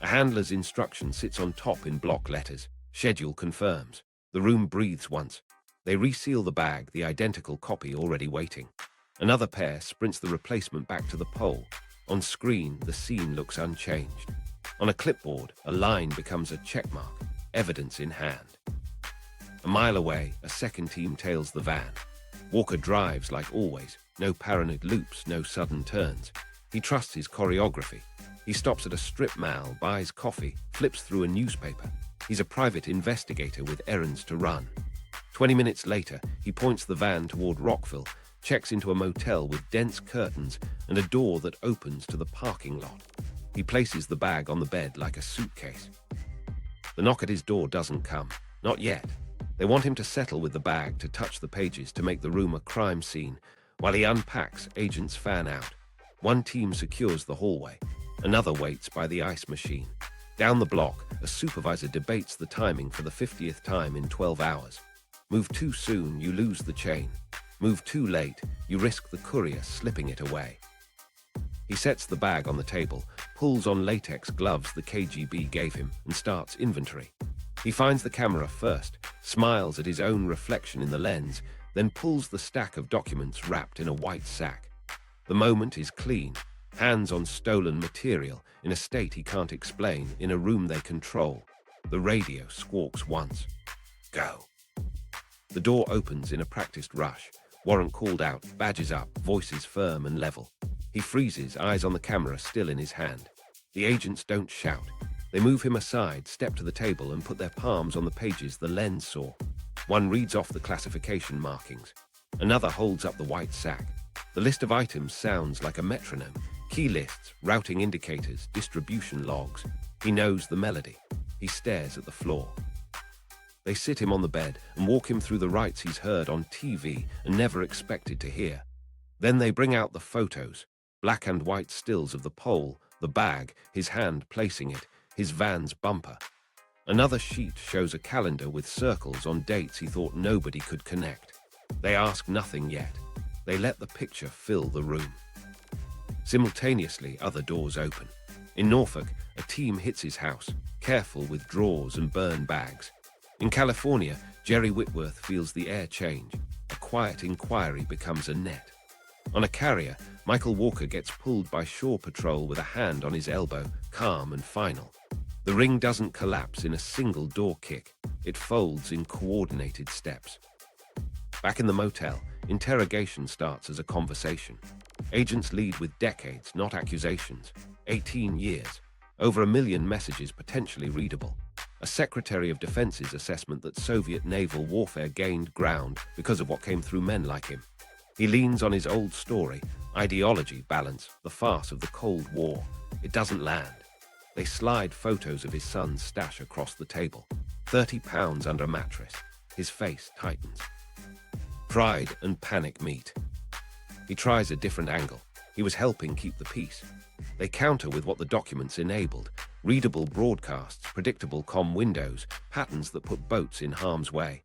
A: A handler's instruction sits on top in block letters. Schedule confirms. The room breathes once. They reseal the bag, the identical copy already waiting. Another pair sprints the replacement back to the pole. On screen, the scene looks unchanged. On a clipboard, a line becomes a checkmark, evidence in hand. A mile away, a second team tails the van. Walker drives like always, no paranoid loops, no sudden turns. He trusts his choreography. He stops at a strip mall, buys coffee, flips through a newspaper. He's a private investigator with errands to run. 20 minutes later, he points the van toward Rockville, checks into a motel with dense curtains and a door that opens to the parking lot. He places the bag on the bed like a suitcase. The knock at his door doesn't come. Not yet. They want him to settle with the bag, to touch the pages, to make the room a crime scene. While he unpacks, agents fan out. One team secures the hallway. Another waits by the ice machine. Down the block, a supervisor debates the timing for the 50th time in 12 hours. Move too soon, you lose the chain. Move too late, you risk the courier slipping it away. He sets the bag on the table, pulls on latex gloves the KGB gave him, and starts inventory. He finds the camera first, smiles at his own reflection in the lens, then pulls the stack of documents wrapped in a white sack. The moment is clean, hands on stolen material, in a state he can't explain, in a room they control. The radio squawks once. Go. The door opens in a practiced rush. Warrant called out, badges up, voices firm and level. He freezes, eyes on the camera still in his hand. The agents don't shout. They move him aside, step to the table and put their palms on the pages the lens saw. One reads off the classification markings. Another holds up the white sack. The list of items sounds like a metronome. Key lists, routing indicators, distribution logs. He knows the melody. He stares at the floor. They sit him on the bed and walk him through the rites he's heard on TV and never expected to hear. Then they bring out the photos, black and white stills of the pole, the bag, his hand placing it, his van's bumper. Another sheet shows a calendar with circles on dates he thought nobody could connect. They ask nothing yet. They let the picture fill the room. Simultaneously, other doors open. In Norfolk, a team hits his house, careful with drawers and burn bags. In California, Jerry Whitworth feels the air change. A quiet inquiry becomes a net. On a carrier, Michael Walker gets pulled by Shore Patrol with a hand on his elbow, calm and final. The ring doesn't collapse in a single door kick. It folds in coordinated steps. Back in the motel, interrogation starts as a conversation. Agents lead with decades, not accusations. 18 years. Over 1 million messages potentially readable. a Secretary of Defense's assessment that Soviet naval warfare gained ground because of what came through men like him. He leans on his old story, ideology, balance, the farce of the Cold War. It doesn't land. They slide photos of his son's stash across the table. 30 pounds under a mattress. His face tightens. Pride and panic meet. He tries a different angle. He was helping keep the peace. They counter with what the documents enabled. Readable broadcasts, predictable comm windows, patterns that put boats in harm's way.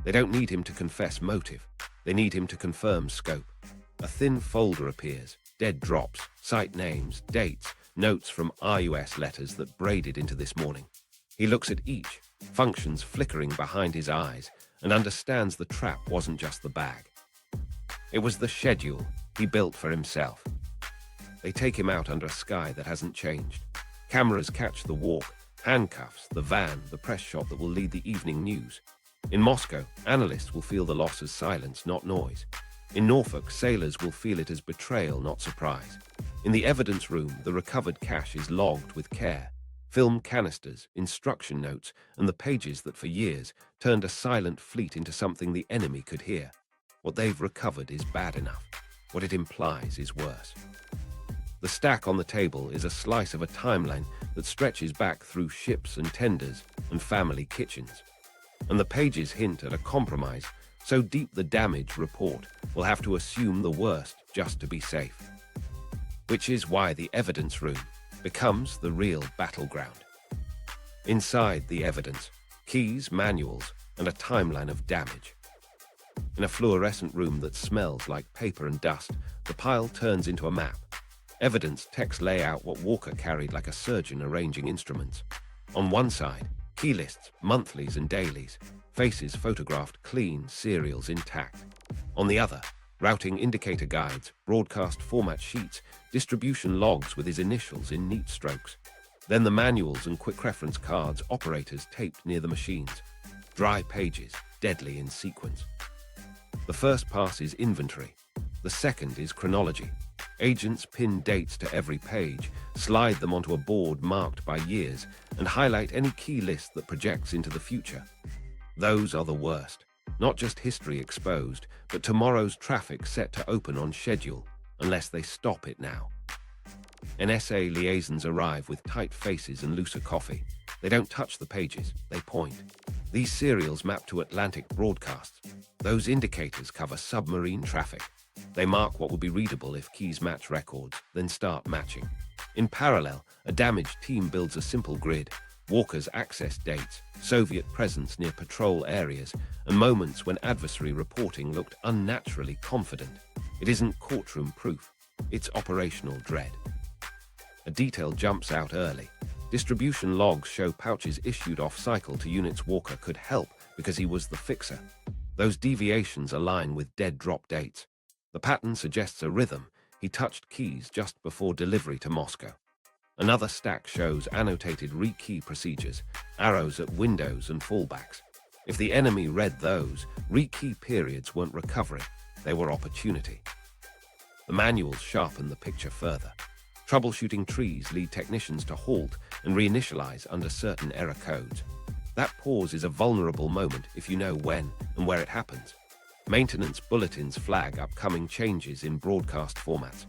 A: They don't need him to confess motive. They need him to confirm scope. A thin folder appears. Dead drops, site names, dates, notes from RUS letters that braided into this morning. He looks at each, functions flickering behind his eyes, and understands the trap wasn't just the bag. It was the schedule he built for himself. They take him out under a sky that hasn't changed. Cameras catch the walk, handcuffs, the van, the press shot that will lead the evening news. In Moscow, analysts will feel the loss as silence, not noise. In Norfolk, sailors will feel it as betrayal, not surprise. In the evidence room, the recovered cash is logged with care. Film canisters, instruction notes, and the pages that for years turned a silent fleet into something the enemy could hear. What they've recovered is bad enough. What it implies is worse. The stack on the table is a slice of a timeline that stretches back through ships and tenders and family kitchens. And the pages hint at a compromise so deep the damage report will have to assume the worst just to be safe. Which is why the evidence room becomes the real battleground. Inside the evidence, keys, manuals, and a timeline of damage. In a fluorescent room that smells like paper and dust, the pile turns into a map. Evidence text lay out what Walker carried like a surgeon arranging instruments. On one side, key lists, monthlies and dailies, faces photographed clean, serials intact. On the other, routing indicator guides, broadcast format sheets, distribution logs with his initials in neat strokes. Then the manuals and quick reference cards operators taped near the machines. Dry pages, deadly in sequence. The first pass is inventory. The second is chronology. Agents pin dates to every page, slide them onto a board marked by years, and highlight any key list that projects into the future. Those are the worst. Not just history exposed, but tomorrow's traffic set to open on schedule, unless they stop it now. NSA liaisons arrive with tight faces and looser coffee. They don't touch the pages, they point. These serials map to Atlantic broadcasts. Those indicators cover submarine traffic. They mark what will be readable if keys match records, then start matching. In parallel, a damaged team builds a simple grid. Walker's access dates, Soviet presence near patrol areas, and moments when adversary reporting looked unnaturally confident. It isn't courtroom proof, it's operational dread. A detail jumps out early. Distribution logs show pouches issued off-cycle to units Walker could help because he was the fixer. Those deviations align with dead drop dates. The pattern suggests a rhythm. He touched keys just before delivery to Moscow. Another stack shows annotated rekey procedures, arrows at windows and fallbacks. If the enemy read those, rekey periods weren't recovery, they were opportunity. The manuals sharpen the picture further. Troubleshooting trees lead technicians to halt and reinitialize under certain error codes. That pause is a vulnerable moment if you know when and where it happens. Maintenance bulletins flag upcoming changes in broadcast formats.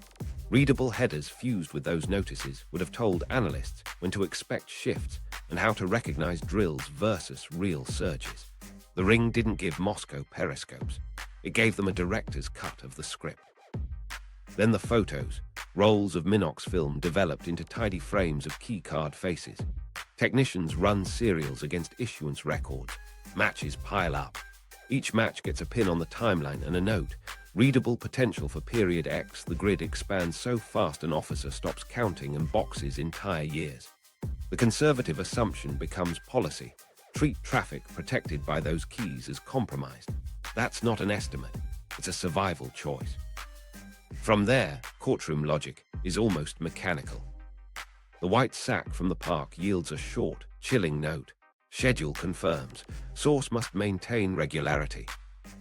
A: Readable headers fused with those notices would have told analysts when to expect shifts and how to recognize drills versus real surges. The ring didn't give Moscow periscopes. It gave them a director's cut of the script. Then the photos, rolls of Minox film developed into tidy frames of keycard faces. Technicians run serials against issuance records. Matches pile up. Each match gets a pin on the timeline and a note. Readable potential for period X. The grid expands so fast an officer stops counting and boxes entire years. The conservative assumption becomes policy. Treat traffic protected by those keys as compromised. That's not an estimate. It's a survival choice. From there, courtroom logic is almost mechanical. The white sack from the park yields a short, chilling note. Schedule confirms. Source must maintain regularity.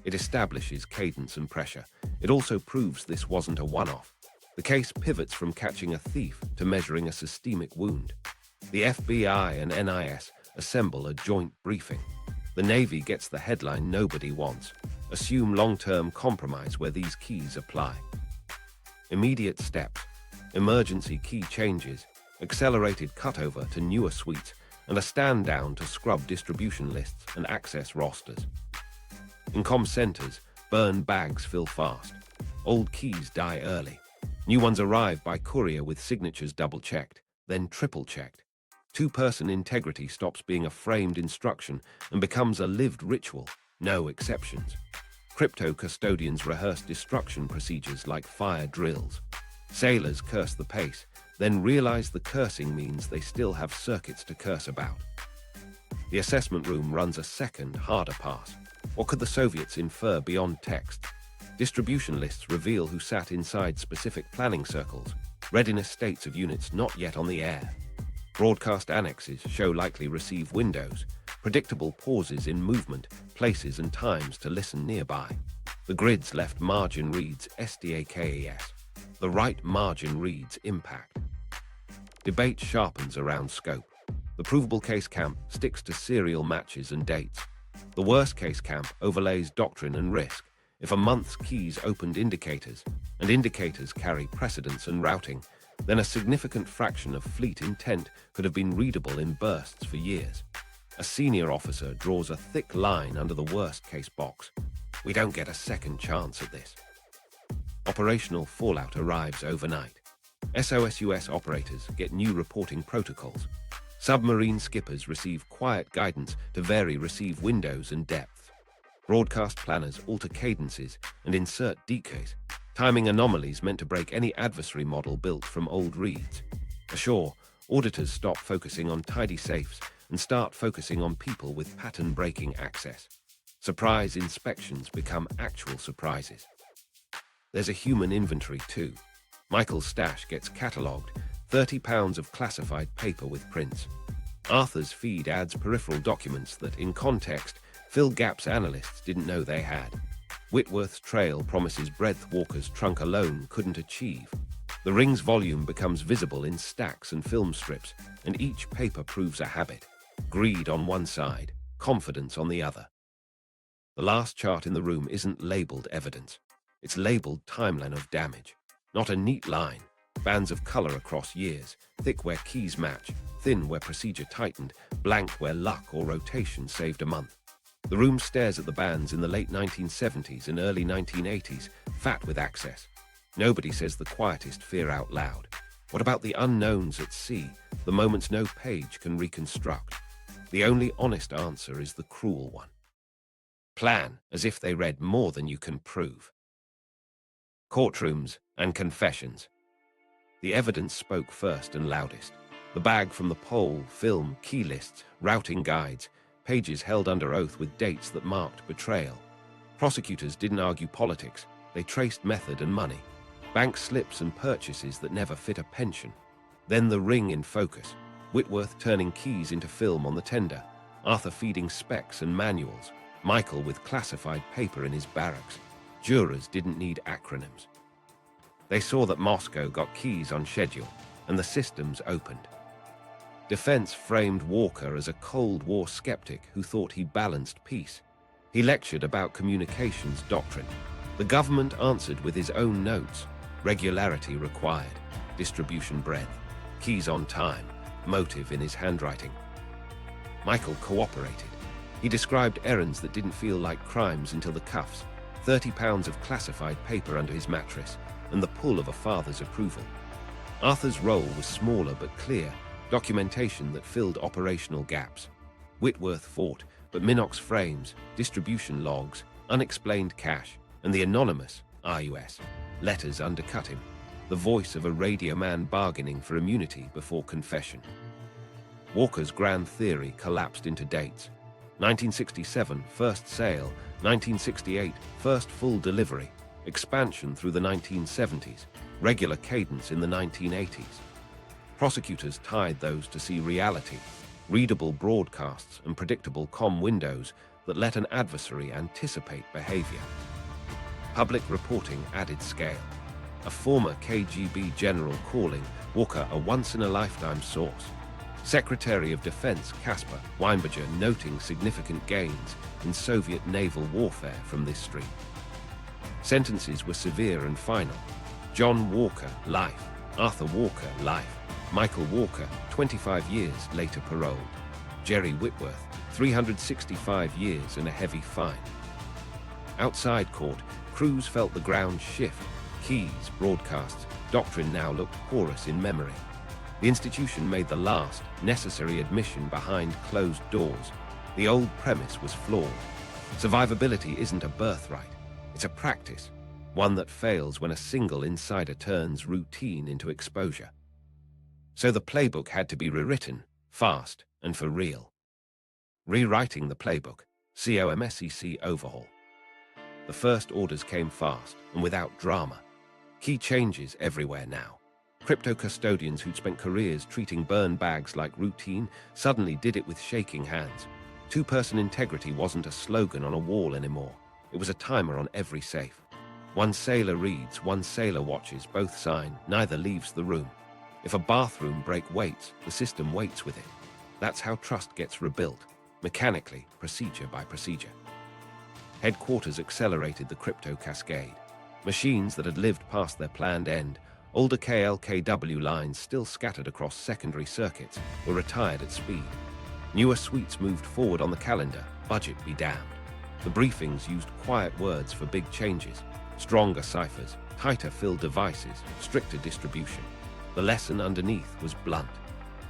A: It establishes cadence and pressure. It also proves this wasn't a one-off. The case pivots from catching a thief to measuring a systemic wound. The FBI and NIS assemble a joint briefing. The Navy gets the headline nobody wants. Assume long-term compromise where these keys apply. Immediate steps, emergency key changes, accelerated cutover to newer suites, and a stand down to scrub distribution lists and access rosters. In comm centers, burn bags fill fast. Old keys die early. New ones arrive by courier with signatures double-checked, then triple-checked. Two-person integrity stops being a framed instruction and becomes a lived ritual, no exceptions. Crypto custodians rehearse destruction procedures like fire drills. Sailors curse the pace, then realize the cursing means they still have circuits to curse about. The assessment room runs a second, harder pass. What could the Soviets infer beyond text? Distribution lists reveal who sat inside specific planning circles. Readiness states of units not yet on the air. Broadcast annexes show likely receive windows. Predictable pauses in movement, places and times to listen nearby. The grid's left margin reads SDAKES. The right margin reads impact. Debate sharpens around scope. The provable case camp sticks to serial matches and dates. The worst case camp overlays doctrine and risk. If a month's keys opened indicators, and indicators carry precedence and routing, then a significant fraction of fleet intent could have been readable in bursts for years. A senior officer draws a thick line under the worst case box. We don't get a second chance at this. Operational fallout arrives overnight. SOSUS operators get new reporting protocols. Submarine skippers receive quiet guidance to vary receive windows and depth. Broadcast planners alter cadences and insert decays, timing anomalies meant to break any adversary model built from old reads. Ashore, auditors stop focusing on tidy safes and start focusing on people with pattern-breaking access. Surprise inspections become actual surprises. There's a human inventory too. Michael's stash gets catalogued, 30 pounds of classified paper with prints. Arthur's feed adds peripheral documents that, in context, fill gaps analysts didn't know they had. Whitworth's trail promises breadth Walker's trunk alone couldn't achieve. The ring's volume becomes visible in stacks and film strips, and each paper proves a habit. Greed on one side, confidence on the other. The last chart in the room isn't labeled evidence. It's labeled timeline of damage. Not a neat line. Bands of color across years, thick where keys match, thin where procedure tightened, blank where luck or rotation saved a month. The room stares at the bands in the late 1970s and early 1980s, fat with access. Nobody says the quietest fear out loud. What about the unknowns at sea, the moments no page can reconstruct? The only honest answer is the cruel one. Plan as if they read more than you can prove. Courtrooms and confessions. The evidence spoke first and loudest. The bag from the pole, film, key lists, routing guides, pages held under oath with dates that marked betrayal. Prosecutors didn't argue politics, they traced method and money. Bank slips and purchases that never fit a pension. Then the ring in focus. Whitworth turning keys into film on the tender. Arthur feeding specs and manuals. Michael with classified paper in his barracks. Jurors didn't need acronyms. They saw that Moscow got keys on schedule, and the systems opened. Defense framed Walker as a Cold War skeptic who thought he balanced peace. He lectured about communications doctrine. The government answered with his own notes. Regularity required, distribution breadth, keys on time, motive in his handwriting. Michael cooperated. He described errands that didn't feel like crimes until the cuffs, 30 pounds of classified paper under his mattress, and the pull of a father's approval. Arthur's role was smaller but clear, documentation that filled operational gaps. Whitworth fought, but Minox frames, distribution logs, unexplained cash, and the anonymous RUS letters undercut him, the voice of a radioman bargaining for immunity before confession. Walker's grand theory collapsed into dates. 1967, first sale, 1968, first full delivery, expansion through the 1970s, regular cadence in the 1980s. Prosecutors tied those to see reality, readable broadcasts and predictable comm windows that let an adversary anticipate behavior. Public reporting added scale. A former KGB general calling Walker a once-in-a-lifetime source. Secretary of Defense Caspar Weinberger noting significant gains in Soviet naval warfare from this stream. Sentences were severe and final. John Walker, life. Arthur Walker, life. Michael Walker, 25 years, later paroled. Jerry Whitworth, 365 years and a heavy fine. Outside court, crews felt the ground shift. Keys, broadcasts, doctrine now looked porous in memory. The institution made the last, necessary admission behind closed doors. The old premise was flawed. Survivability isn't a birthright. It's a practice, one that fails when a single insider turns routine into exposure. So the playbook had to be rewritten, fast and for real. Rewriting the playbook, COMSEC overhaul. The first orders came fast and without drama. Key changes everywhere now. Crypto custodians who'd spent careers treating burn bags like routine suddenly did it with shaking hands. Two-person integrity wasn't a slogan on a wall anymore. It was a timer on every safe. One sailor reads, one sailor watches, both sign, neither leaves the room. If a bathroom break waits, the system waits with it. That's how trust gets rebuilt, mechanically, procedure by procedure. Headquarters accelerated the crypto cascade. Machines that had lived past their planned end, older KLKW lines still scattered across secondary circuits, were retired at speed. Newer suites moved forward on the calendar, budget be damned. The briefings used quiet words for big changes, stronger ciphers, tighter fill devices, stricter distribution. The lesson underneath was blunt.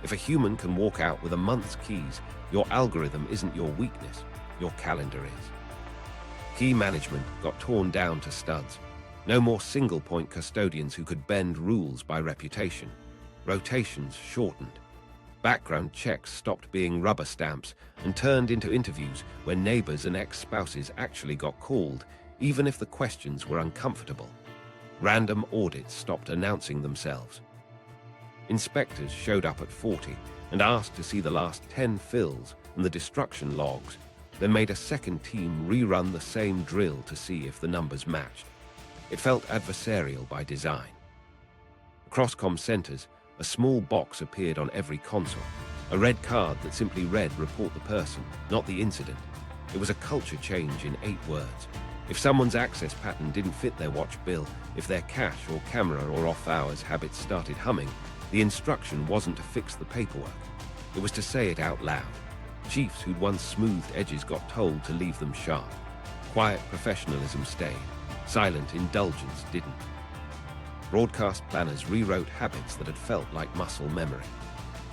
A: If a human can walk out with a month's keys, your algorithm isn't your weakness, your calendar is. Key management got torn down to studs. No more single-point custodians who could bend rules by reputation. Rotations shortened. Background checks stopped being rubber stamps and turned into interviews where neighbors and ex-spouses actually got called, even if the questions were uncomfortable. Random audits stopped announcing themselves. Inspectors showed up at 40 and asked to see the last 10 fills and the destruction logs, then made a second team rerun the same drill to see if the numbers matched. It felt adversarial by design. Across comm centers, a small box appeared on every console, a red card that simply read "Report the person, not the incident." It was a culture change in 8 words. If someone's access pattern didn't fit their watch bill, if their cache or camera or off-hours habits started humming, the instruction wasn't to fix the paperwork. It was to say it out loud. Chiefs who'd once smoothed edges got told to leave them sharp. Quiet professionalism stayed. Silent indulgence didn't. Broadcast planners rewrote habits that had felt like muscle memory.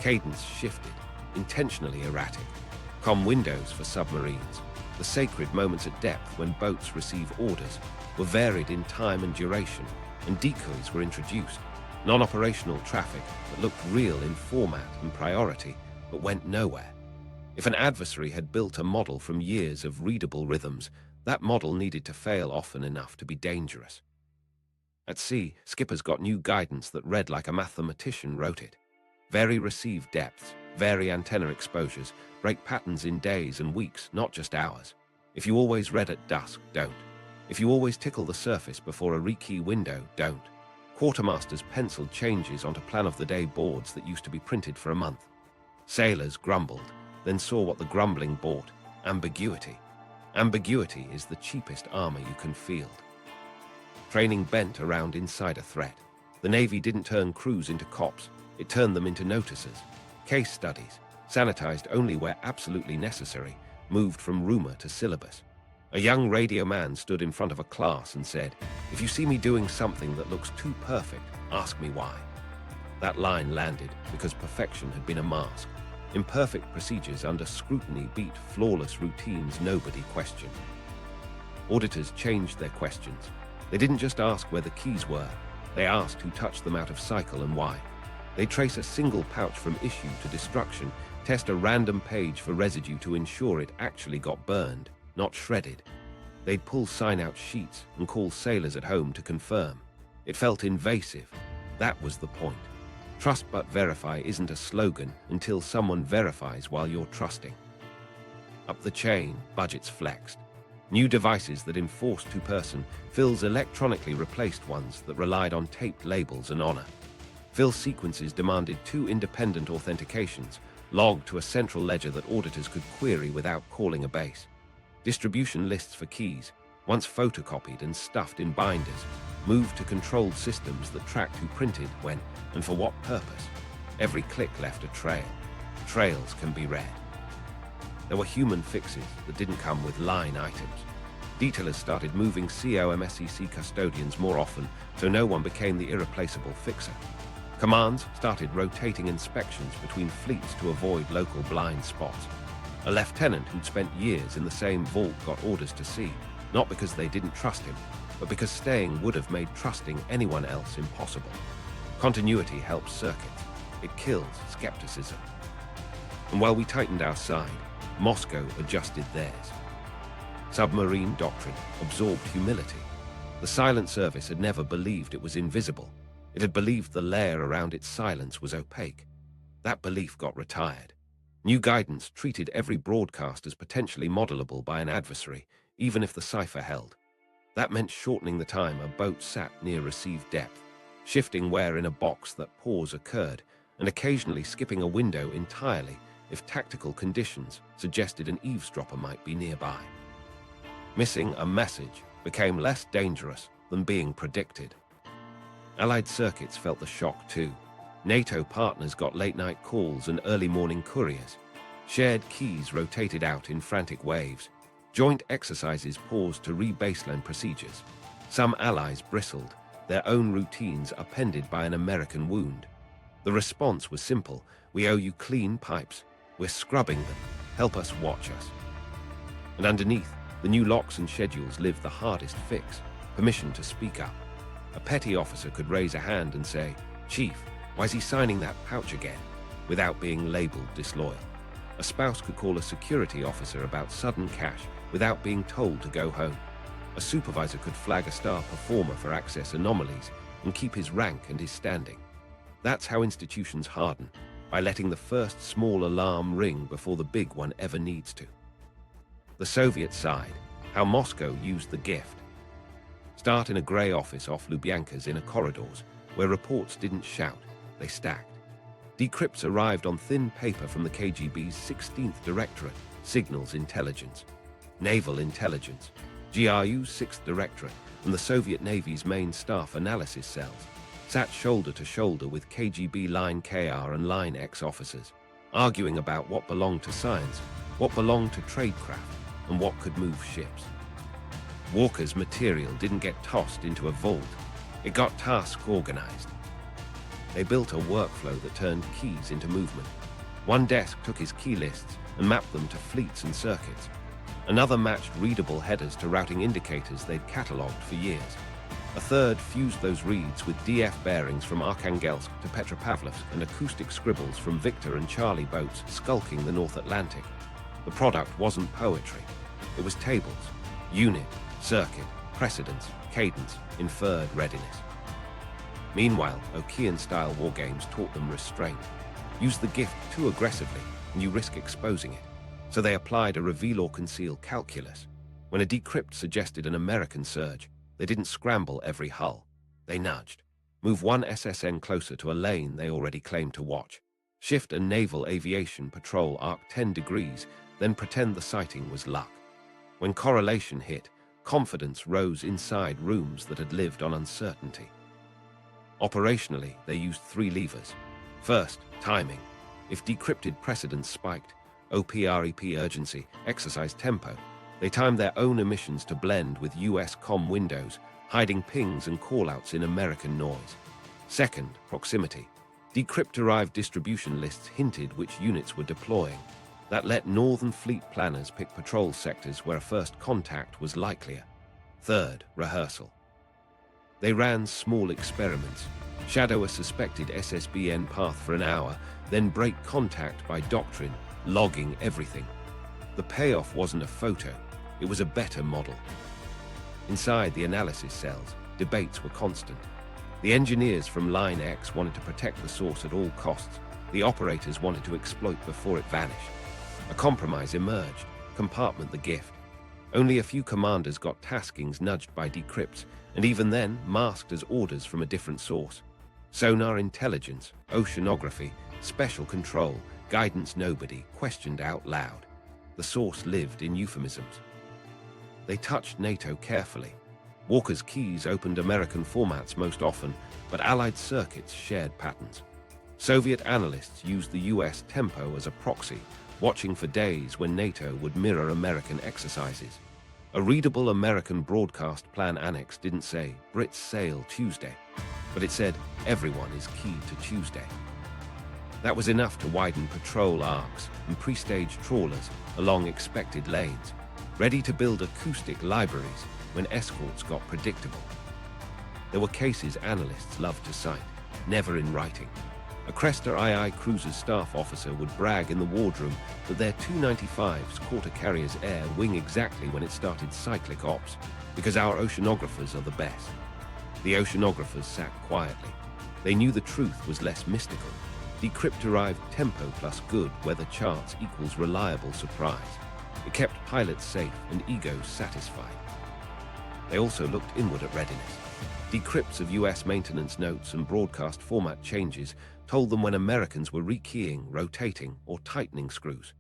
A: Cadence shifted, intentionally erratic. Comm windows for submarines, the sacred moments at depth when boats receive orders, were varied in time and duration, and decoys were introduced. Non-operational traffic that looked real in format and priority, but went nowhere. If an adversary had built a model from years of readable rhythms, that model needed to fail often enough to be dangerous. At sea, skippers got new guidance that read like a mathematician wrote it. Vary receive depths, vary antenna exposures, break patterns in days and weeks, not just hours. If you always read at dusk, don't. If you always tickle the surface before a rekey window, don't. Quartermasters penciled changes onto plan-of-the-day boards that used to be printed for a month. Sailors grumbled, then saw what the grumbling bought: ambiguity. Ambiguity is the cheapest armor you can field. Training bent around insider threat. The Navy didn't turn crews into cops, it turned them into noticers. Case studies, sanitized only where absolutely necessary, moved from rumor to syllabus. A young radio man stood in front of a class and said, "If you see me doing something that looks too perfect, ask me why." That line landed because perfection had been a mask. Imperfect procedures under scrutiny beat flawless routines nobody questioned. Auditors changed their questions. They didn't just ask where the keys were, they asked who touched them out of cycle and why. They trace a single pouch from issue to destruction, test a random page for residue to ensure it actually got burned, not shredded. They'd pull sign-out sheets and call sailors at home to confirm. It felt invasive. That was the point. Trust but verify isn't a slogan until someone verifies while you're trusting. Up the chain, budgets flexed. New devices that enforced two-person fills electronically replaced ones that relied on taped labels and honor. Fill sequences demanded 2 independent authentications, logged to a central ledger that auditors could query without calling a base. Distribution lists for keys, once photocopied and stuffed in binders, moved to controlled systems that tracked who printed, when, and for what purpose. Every click left a trail. Trails can be read. There were human fixes that didn't come with line items. Detailers started moving COMSEC custodians more often, so no one became the irreplaceable fixer. Commands started rotating inspections between fleets to avoid local blind spots. A lieutenant who'd spent years in the same vault got orders to see, not because they didn't trust him, but because staying would have made trusting anyone else impossible. Continuity helps circuits. It kills skepticism. And while we tightened our side, Moscow adjusted theirs. Submarine doctrine absorbed humility. The silent service had never believed it was invisible. It had believed the layer around its silence was opaque. That belief got retired. New guidance treated every broadcast as potentially modelable by an adversary, even if the cipher held. That meant shortening the time a boat sat near received depth, shifting where in a box that pause occurred, and occasionally skipping a window entirely if tactical conditions suggested an eavesdropper might be nearby. Missing a message became less dangerous than being predicted. Allied circuits felt the shock too. NATO partners got late-night calls and early-morning couriers. Shared keys rotated out in frantic waves. Joint exercises paused to re-baseline procedures. Some allies bristled, their own routines appended by an American wound. The response was simple: we owe you clean pipes. We're scrubbing them. Help us watch us. And underneath, the new locks and schedules lived the hardest fix: permission to speak up. A petty officer could raise a hand and say, "Chief, why is he signing that pouch again?" without being labeled disloyal. A spouse could call a security officer about sudden cash without being told to go home. A supervisor could flag a star performer for access anomalies and keep his rank and his standing. That's how institutions harden, by letting the first small alarm ring before the big one ever needs to. The Soviet side, how Moscow used the gift. Start in a grey office off Lubyanka's inner corridors, where reports didn't shout, they stacked. Decrypts arrived on thin paper from the KGB's 16th Directorate, Signals Intelligence, Naval Intelligence, GRU's 6th Directorate, and the Soviet Navy's main staff analysis cells, sat shoulder to shoulder with KGB Line KR and Line X officers, arguing about what belonged to science, what belonged to tradecraft, and what could move ships. Walker's material didn't get tossed into a vault. It got task organized. They built a workflow that turned keys into movement. One desk took his key lists and mapped them to fleets and circuits. Another matched readable headers to routing indicators they'd catalogued for years. A third fused those reads with DF bearings from Arkhangelsk to Petropavlovsk and acoustic scribbles from Victor and Charlie boats skulking the North Atlantic. The product wasn't poetry. It was tables: unit, circuit, precedence, cadence, inferred readiness. Meanwhile, Okean-style wargames taught them restraint. Use the gift too aggressively, and you risk exposing it. So they applied a reveal or conceal calculus. When a decrypt suggested an American surge, they didn't scramble every hull. They nudged. Move one SSN closer to a lane they already claimed to watch. Shift a naval aviation patrol arc 10 degrees, then pretend the sighting was luck. When correlation hit, confidence rose inside rooms that had lived on uncertainty. Operationally, they used 3 levers. First, timing. If decrypted precedence spiked, OPREP urgency, exercise tempo, they timed their own emissions to blend with US comm windows, hiding pings and callouts in American noise. Second, proximity. Decrypt-derived distribution lists hinted which units were deploying. That let Northern Fleet planners pick patrol sectors where a first contact was likelier. Third, rehearsal. They ran small experiments, shadow a suspected SSBN path for an hour, then break contact by doctrine, logging everything. The payoff wasn't a photo, it was a better model. Inside the analysis cells, debates were constant. The engineers from Line X wanted to protect the source at all costs. The operators wanted to exploit before it vanished. A compromise emerged: compartment the gift. Only a few commanders got taskings nudged by decrypts, and even then masked as orders from a different source. Sonar intelligence, oceanography, special control, guidance nobody questioned out loud. The source lived in euphemisms. They touched NATO carefully. Walker's keys opened American formats most often, but Allied circuits shared patterns. Soviet analysts used the US tempo as a proxy, watching for days when NATO would mirror American exercises. A readable American broadcast plan annex didn't say, "Brits sail Tuesday," but it said, "Everyone is key to Tuesday." That was enough to widen patrol arcs and pre-stage trawlers along expected lanes, ready to build acoustic libraries when escorts got predictable. There were cases analysts loved to cite, never in writing. A Cresta II cruiser's staff officer would brag in the wardroom that their 295s caught a carrier's air wing exactly when it started cyclic ops, because our oceanographers are the best. The oceanographers sat quietly. They knew the truth was less mystical. Decrypt-derived tempo plus good weather charts equals reliable surprise. It kept pilots safe and egos satisfied. They also looked inward at readiness. Decrypts of US maintenance notes and broadcast format changes told them when Americans were rekeying, rotating, or tightening screws.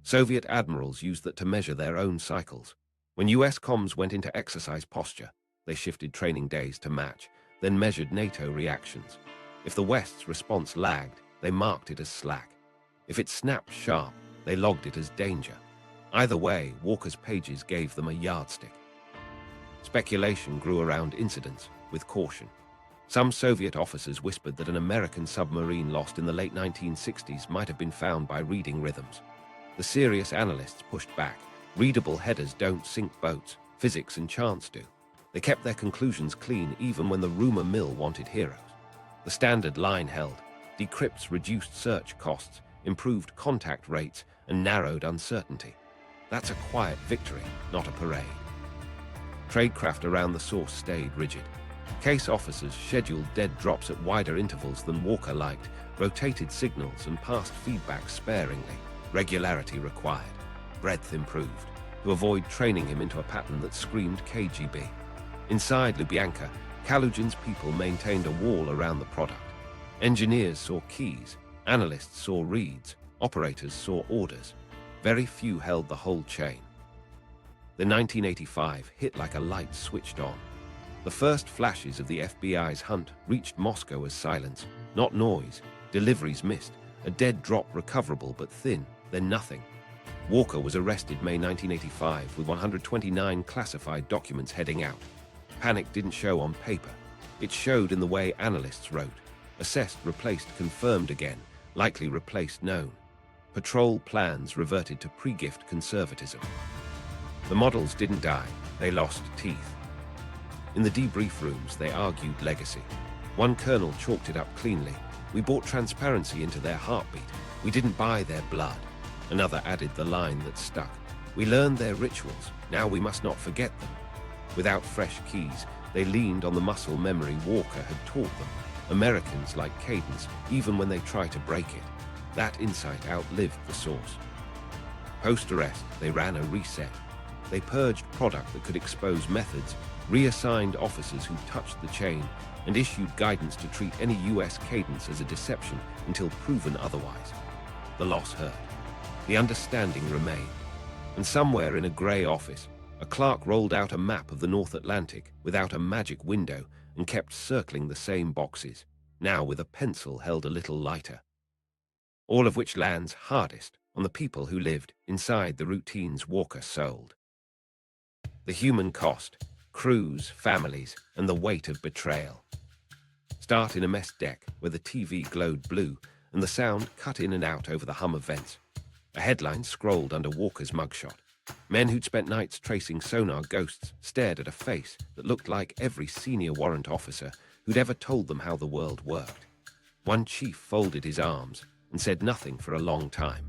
A: Soviet admirals used that to measure their own cycles. When US comms went into exercise posture, they shifted training days to match, then measured NATO reactions. If the West's response lagged, they marked it as slack. If it snapped sharp, they logged it as danger. Either way, Walker's pages gave them a yardstick. Speculation grew around incidents, with caution. Some Soviet officers whispered that an American submarine lost in the late 1960s might have been found by reading rhythms. The serious analysts pushed back. Readable headers don't sink boats, physics and chance do. They kept their conclusions clean even when the rumor mill wanted heroes. The standard line held. Decrypts reduced search costs, improved contact rates, and narrowed uncertainty. That's a quiet victory, not a parade. Tradecraft around the source stayed rigid. Case officers scheduled dead drops at wider intervals than Walker liked, rotated signals and passed feedback sparingly. Regularity required. Breadth improved, to avoid training him into a pattern that screamed KGB. Inside Lubyanka, Kalugin's people maintained a wall around the product. Engineers saw keys, analysts saw reads, operators saw orders. Very few held the whole chain. The 1985 hit like a light switched on. The first flashes of the FBI's hunt reached Moscow as silence, not noise. Deliveries missed, a dead drop recoverable but thin, then nothing. Walker was arrested May 1985 with 129 classified documents heading out. Panic didn't show on paper. It showed in the way analysts wrote. Assessed replaced confirmed again, likely replaced known. Patrol plans reverted to pre-gift conservatism. The models didn't die, they lost teeth. In the debrief rooms, they argued legacy. One colonel chalked it up cleanly. We brought transparency into their heartbeat. We didn't buy their blood. Another added the line that stuck. We learned their rituals. Now we must not forget them. Without fresh keys, they leaned on the muscle memory Walker had taught them. Americans like cadence, even when they try to break it. That insight outlived the source. Post-arrest, they ran a reset. They purged product that could expose methods, reassigned officers who touched the chain, and issued guidance to treat any US cadence as a deception until proven otherwise. The loss hurt. The understanding remained. And somewhere in a grey office, a clerk rolled out a map of the North Atlantic without a magic window and kept circling the same boxes, now with a pencil held a little lighter. All of which lands hardest on the people who lived inside the routines Walker sold. The human cost, crews, families, and the weight of betrayal. Start in a mess deck where the TV glowed blue and the sound cut in and out over the hum of vents. A headline scrolled under Walker's mugshot. Men who'd spent nights tracing sonar ghosts stared at a face that looked like every senior warrant officer who'd ever told them how the world worked. One chief folded his arms and said nothing for a long time.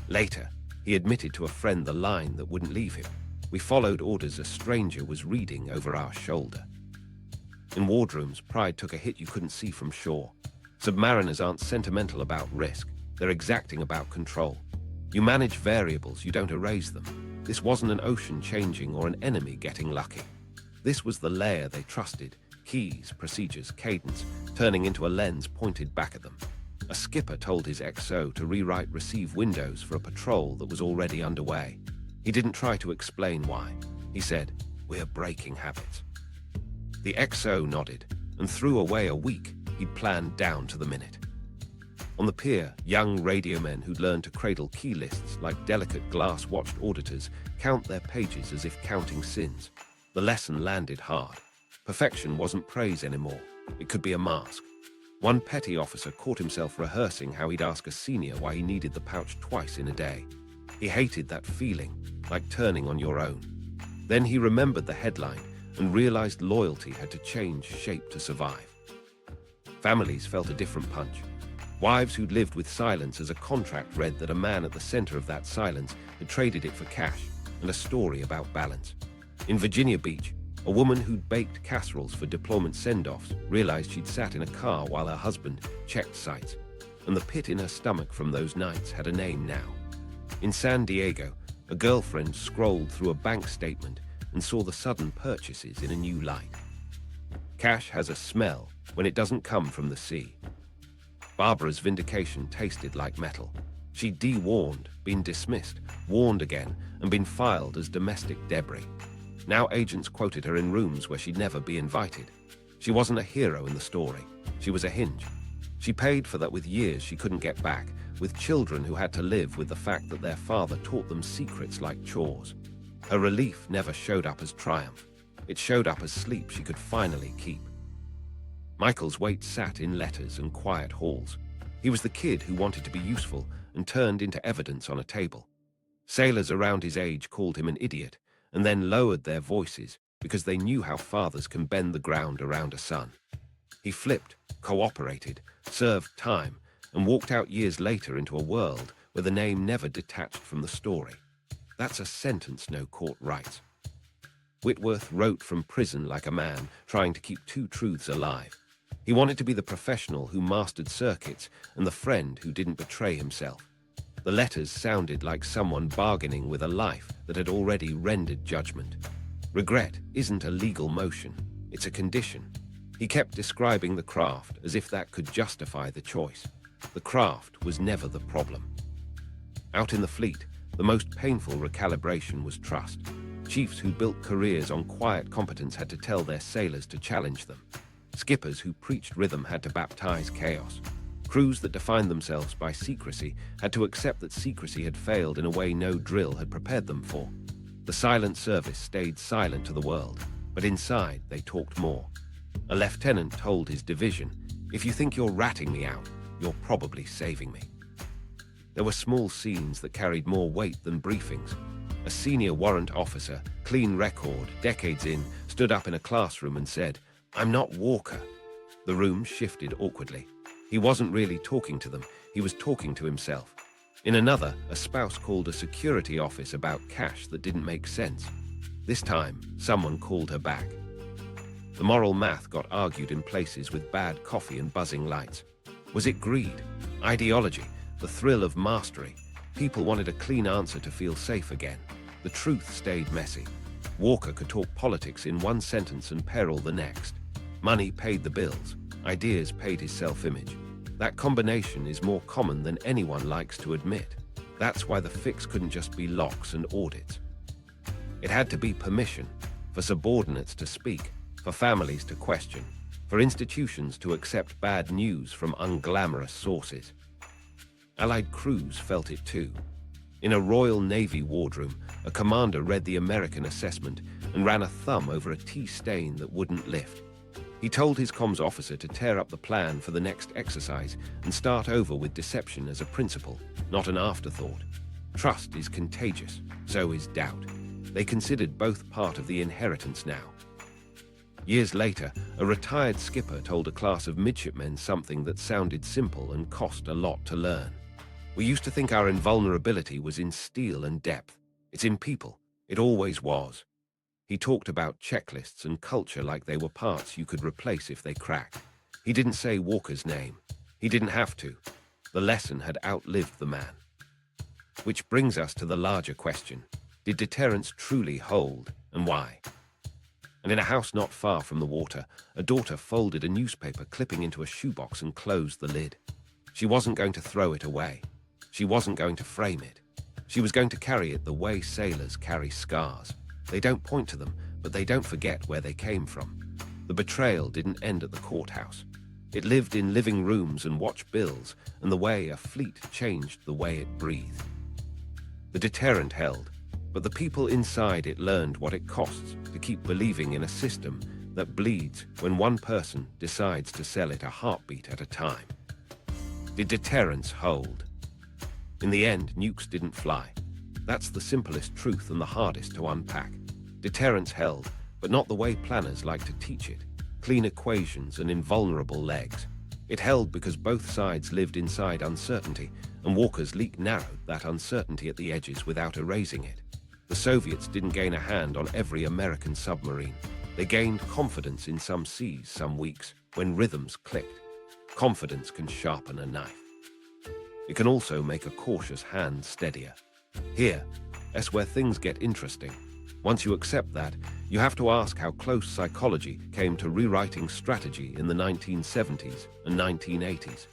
A: Later, he admitted to a friend the line that wouldn't leave him. We followed orders a stranger was reading over our shoulder. In wardrooms, pride took a hit you couldn't see from shore. Submariners aren't sentimental about risk. They're exacting about control. You manage variables, you don't erase them. This wasn't an ocean changing or an enemy getting lucky. This was the layer they trusted. Keys, procedures, cadence, turning into a lens pointed back at them. A skipper told his XO to rewrite receive windows for a patrol that was already underway. He didn't try to explain why. He said, "We're breaking habits." The XO nodded and threw away a week he'd planned down to the minute. On the pier, young radiomen who'd learned to cradle key lists like delicate glass-watched auditors count their pages as if counting sins. The lesson landed hard. Perfection wasn't praise anymore. It could be a mask. One petty officer caught himself rehearsing how he'd ask a senior why he needed the pouch twice in a day. He hated that feeling, like turning on your own. Then he remembered the headline and realized loyalty had to change shape to survive. Families felt a different punch. Wives who'd lived with silence as a contract read that a man at the center of that silence had traded it for cash and a story about balance. In Virginia Beach, a woman who'd baked casseroles for deployment send-offs realized she'd sat in a car while her husband checked sights, and the pit in her stomach from those nights had a name now. In San Diego, a girlfriend scrolled through a bank statement and saw the sudden purchases in a new light. Cash has a smell when it doesn't come from the sea. Barbara's vindication tasted like metal. She'd de-warned, been dismissed, warned again, and been filed as domestic debris. Now agents quoted her in rooms where she'd never be invited. She wasn't a hero in the story. She was a hinge. She paid for that with years she couldn't get back, with children who had to live with the fact that their father taught them secrets like chores. Her relief never showed up as triumph. It showed up as sleep she could finally keep. Michael's weight sat in letters and quiet halls. He was the kid who wanted to be useful and turned into evidence on a table. Sailors around his age called him an idiot and then lowered their voices because they knew how fathers can bend the ground around a son. He flipped, cooperated, served time, and walked out years later into a world where the name never detached from the story. That's a sentence no court writes. Whitworth wrote from prison like a man trying to keep two truths alive. He wanted to be the professional who mastered circuits and the friend who didn't betray himself. The letters sounded like someone bargaining with a life that had already rendered judgment. Regret isn't a legal motion, it's a condition. He kept describing the craft as if that could justify the choice. The craft was never the problem. Out in the fleet, the most painful recalibration was trust. Chiefs who built careers on quiet competence had to tell their sailors to challenge them. Skippers who preached rhythm had to baptize chaos. Crews that defined themselves by secrecy had to accept that secrecy had failed in a way no drill had prepared them for. The silent service stayed silent to the world, but inside they talked more. A lieutenant told his division, "If you think you're ratting me out, you're probably saving me." There were small scenes that carried more weight than briefings. A senior warrant officer, clean record, decades in, stood up in a classroom and said, "I'm not Walker." The room shifted awkwardly. He wasn't really talking to them, he was talking to himself. In another, a spouse called a security office about cash that didn't make sense. This time, someone called her back. The moral math got argued in places with bad coffee and buzzing lights. Was it greed? Ideology? The thrill of mastery? People wanted a clean answer to feel safe again. The truth stayed messy. Walker could talk politics in one sentence and peril the next. Money paid the bills. Ideas paid his self-image. That combination is more common than anyone likes to admit. That's why the fix couldn't just be locks and audits. It had to be permission, for subordinates to speak, for families to question, for institutions to accept bad news from unglamorous sources. Allied crews felt it too. In a Royal Navy wardroom, a commander read the American assessment and ran a thumb over a tea stain that wouldn't lift. He told his comms officer to tear up the plan for the next exercise and start over with deception as a principle, not an afterthought. Trust is contagious, so is doubt. They considered both part of the inheritance now. Years later, a retired skipper told a class of midshipmen something that sounded simple and cost a lot to learn. We used to think our invulnerability was in steel and depth. It's in people. It always was. He talked about checklists and culture like they were parts you could replace if they cracked. He didn't say Walker's name. He didn't have to. The lesson had outlived the man. Which brings us to the larger question. Did deterrence truly hold, and why? And in a house not far from the water, a daughter folded a newspaper clipping into a shoebox and closed the lid. She wasn't going to throw it away. She wasn't going to frame it. She was going to carry it the way sailors carry scars. They don't point to them, but they don't forget where they came from. The betrayal didn't end at the courthouse. It lived in living rooms and watch bills, and the way a fleet changed the way it breathed. The deterrent held, but the people inside it learned what it costs to keep believing in a system that bleeds when one person decides to sell it a heartbeat at a time. Did deterrence hold? In the end, nukes didn't fly. That's the simplest truth and the hardest to unpack. Deterrence held, but not the way planners like to teach it. Clean equations and invulnerable legs. It held because both sides lived inside uncertainty, and Walker's leak narrowed that uncertainty at the edges without erasing it. The Soviets didn't gain a hand on every American submarine. They gained confidence in some seas, some weeks, when rhythms clicked. Confidence can sharpen a knife. It can also make a cautious hand steadier. Here, that's where things get interesting. Once you accept that, you have to ask how close psychology came to rewriting strategy in the 1970s and 1980s.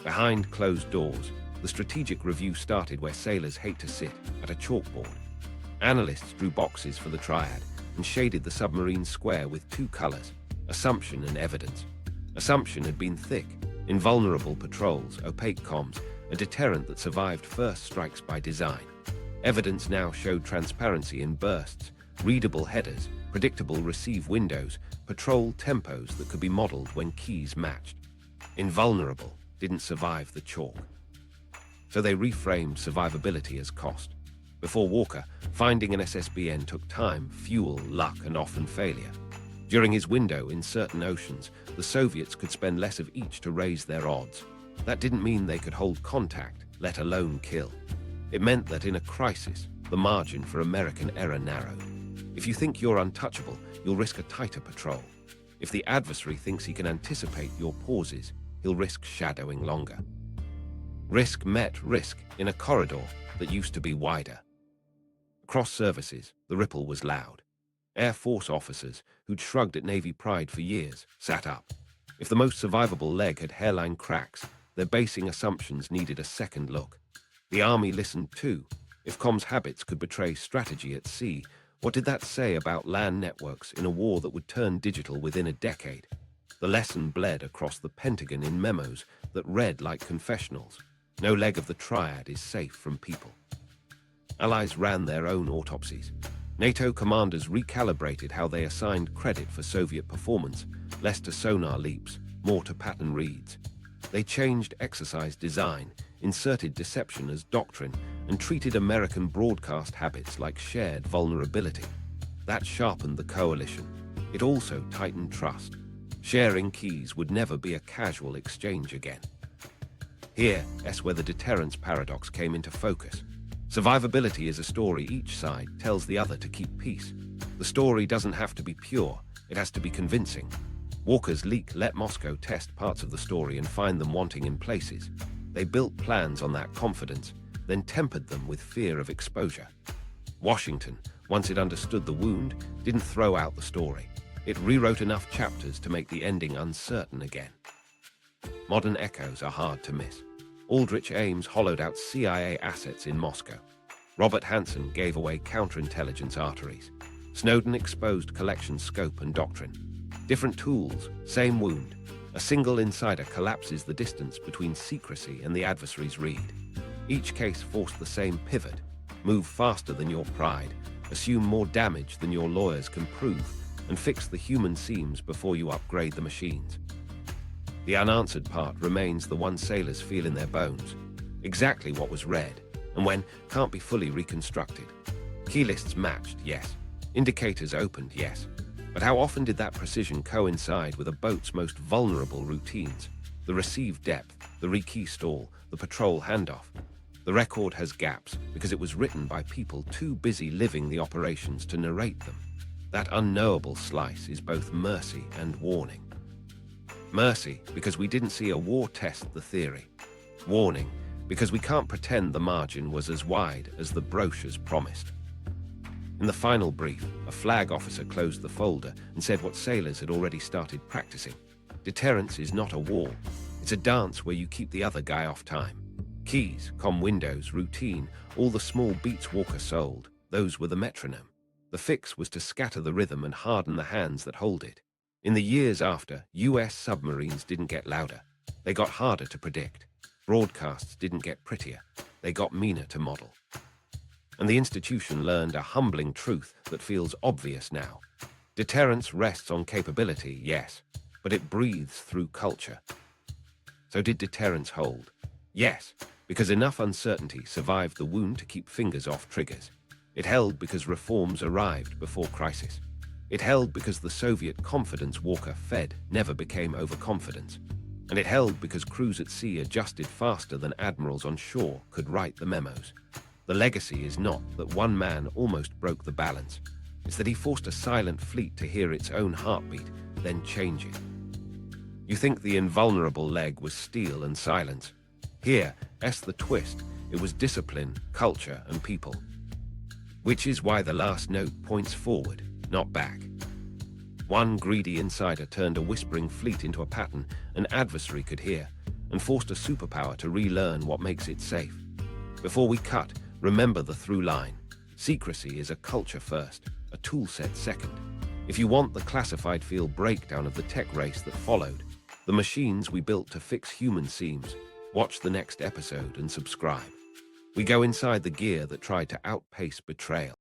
A: Behind closed doors, the strategic review started where sailors hate to sit, at a chalkboard. Analysts drew boxes for the triad and shaded the submarine square with two colors, assumption and evidence. Assumption had been thick, invulnerable patrols, opaque comms, a deterrent that survived first strikes by design. Evidence now showed transparency in bursts, readable headers, predictable receive windows, patrol tempos that could be modeled when keys matched. Invulnerable didn't survive the chalk. So they reframed survivability as cost. Before Walker, finding an SSBN took time, fuel, luck, and often failure. During his window in certain oceans, the Soviets could spend less of each to raise their odds. That didn't mean they could hold contact, let alone kill. It meant that in a crisis, the margin for American error narrowed. If you think you're untouchable, you'll risk a tighter patrol. If the adversary thinks he can anticipate your pauses, he'll risk shadowing longer. Risk met risk in a corridor that used to be wider. Across services, the ripple was loud. Air Force officers, who'd shrugged at Navy pride for years, sat up. If the most survivable leg had hairline cracks, their basing assumptions needed a second look. The Army listened too. If comms habits could betray strategy at sea, what did that say about land networks in a war that would turn digital within a decade? The lesson bled across the Pentagon in memos that read like confessionals. No leg of the triad is safe from people. Allies ran their own autopsies. NATO commanders recalibrated how they assigned credit for Soviet performance, less to sonar leaps, more to pattern reads. They changed exercise design, inserted deception as doctrine, and treated American broadcast habits like shared vulnerability. That sharpened the coalition. It also tightened trust. Sharing keys would never be a casual exchange again. Here's where the deterrence paradox came into focus. Survivability is a story each side tells the other to keep peace. The story doesn't have to be pure, it has to be convincing. Walker's leak let Moscow test parts of the story and find them wanting in places. They built plans on that confidence, then tempered them with fear of exposure. Washington, once it understood the wound, didn't throw out the story. It rewrote enough chapters to make the ending uncertain again. Modern echoes are hard to miss. Aldrich Ames hollowed out CIA assets in Moscow. Robert Hansen gave away counterintelligence arteries. Snowden exposed collection scope and doctrine. Different tools, same wound. A single insider collapses the distance between secrecy and the adversary's read. Each case forced the same pivot. Move faster than your pride. Assume more damage than your lawyers can prove. And fix the human seams before you upgrade the machines. The unanswered part remains the one sailors feel in their bones. Exactly what was read, and when can't be fully reconstructed. Key lists matched, yes. Indicators opened, yes. But how often did that precision coincide with a boat's most vulnerable routines? The receive depth, the rekey stall, the patrol handoff. The record has gaps because it was written by people too busy living the operations to narrate them. That unknowable slice is both mercy and warning. Mercy, because we didn't see a war test the theory. Warning, because we can't pretend the margin was as wide as the brochures promised. In the final brief, a flag officer closed the folder and said what sailors had already started practicing. Deterrence is not a war. It's a dance where you keep the other guy off time. Keys, windows, routine, all the small beats Walker sold, those were the metronome. The fix was to scatter the rhythm and harden the hands that hold it. In the years after, US submarines didn't get louder. They got harder to predict. Broadcasts didn't get prettier. They got meaner to model. And the institution learned a humbling truth that feels obvious now. Deterrence rests on capability, yes, but it breathes through culture. So did deterrence hold? Yes, because enough uncertainty survived the wound to keep fingers off triggers. It held because reforms arrived before crisis. It held because the Soviet confidence Walker fed never became overconfidence. And it held because crews at sea adjusted faster than admirals on shore could write the memos. The legacy is not that one man almost broke the balance. It's that he forced a silent fleet to hear its own heartbeat, then change it. You think the invulnerable leg was steel and silence. Here, the twist, it was discipline, culture, and people. Which is why the last note points forward, not back. One greedy insider turned a whispering fleet into a pattern an adversary could hear, and forced a superpower to relearn what makes it safe. Before we cut, remember the through line. Secrecy is a culture first, a tool set second. If you want the classified field breakdown of the tech race that followed, the machines we built to fix human seams, watch the next episode and subscribe. We go inside the gear that tried to outpace Betrayal.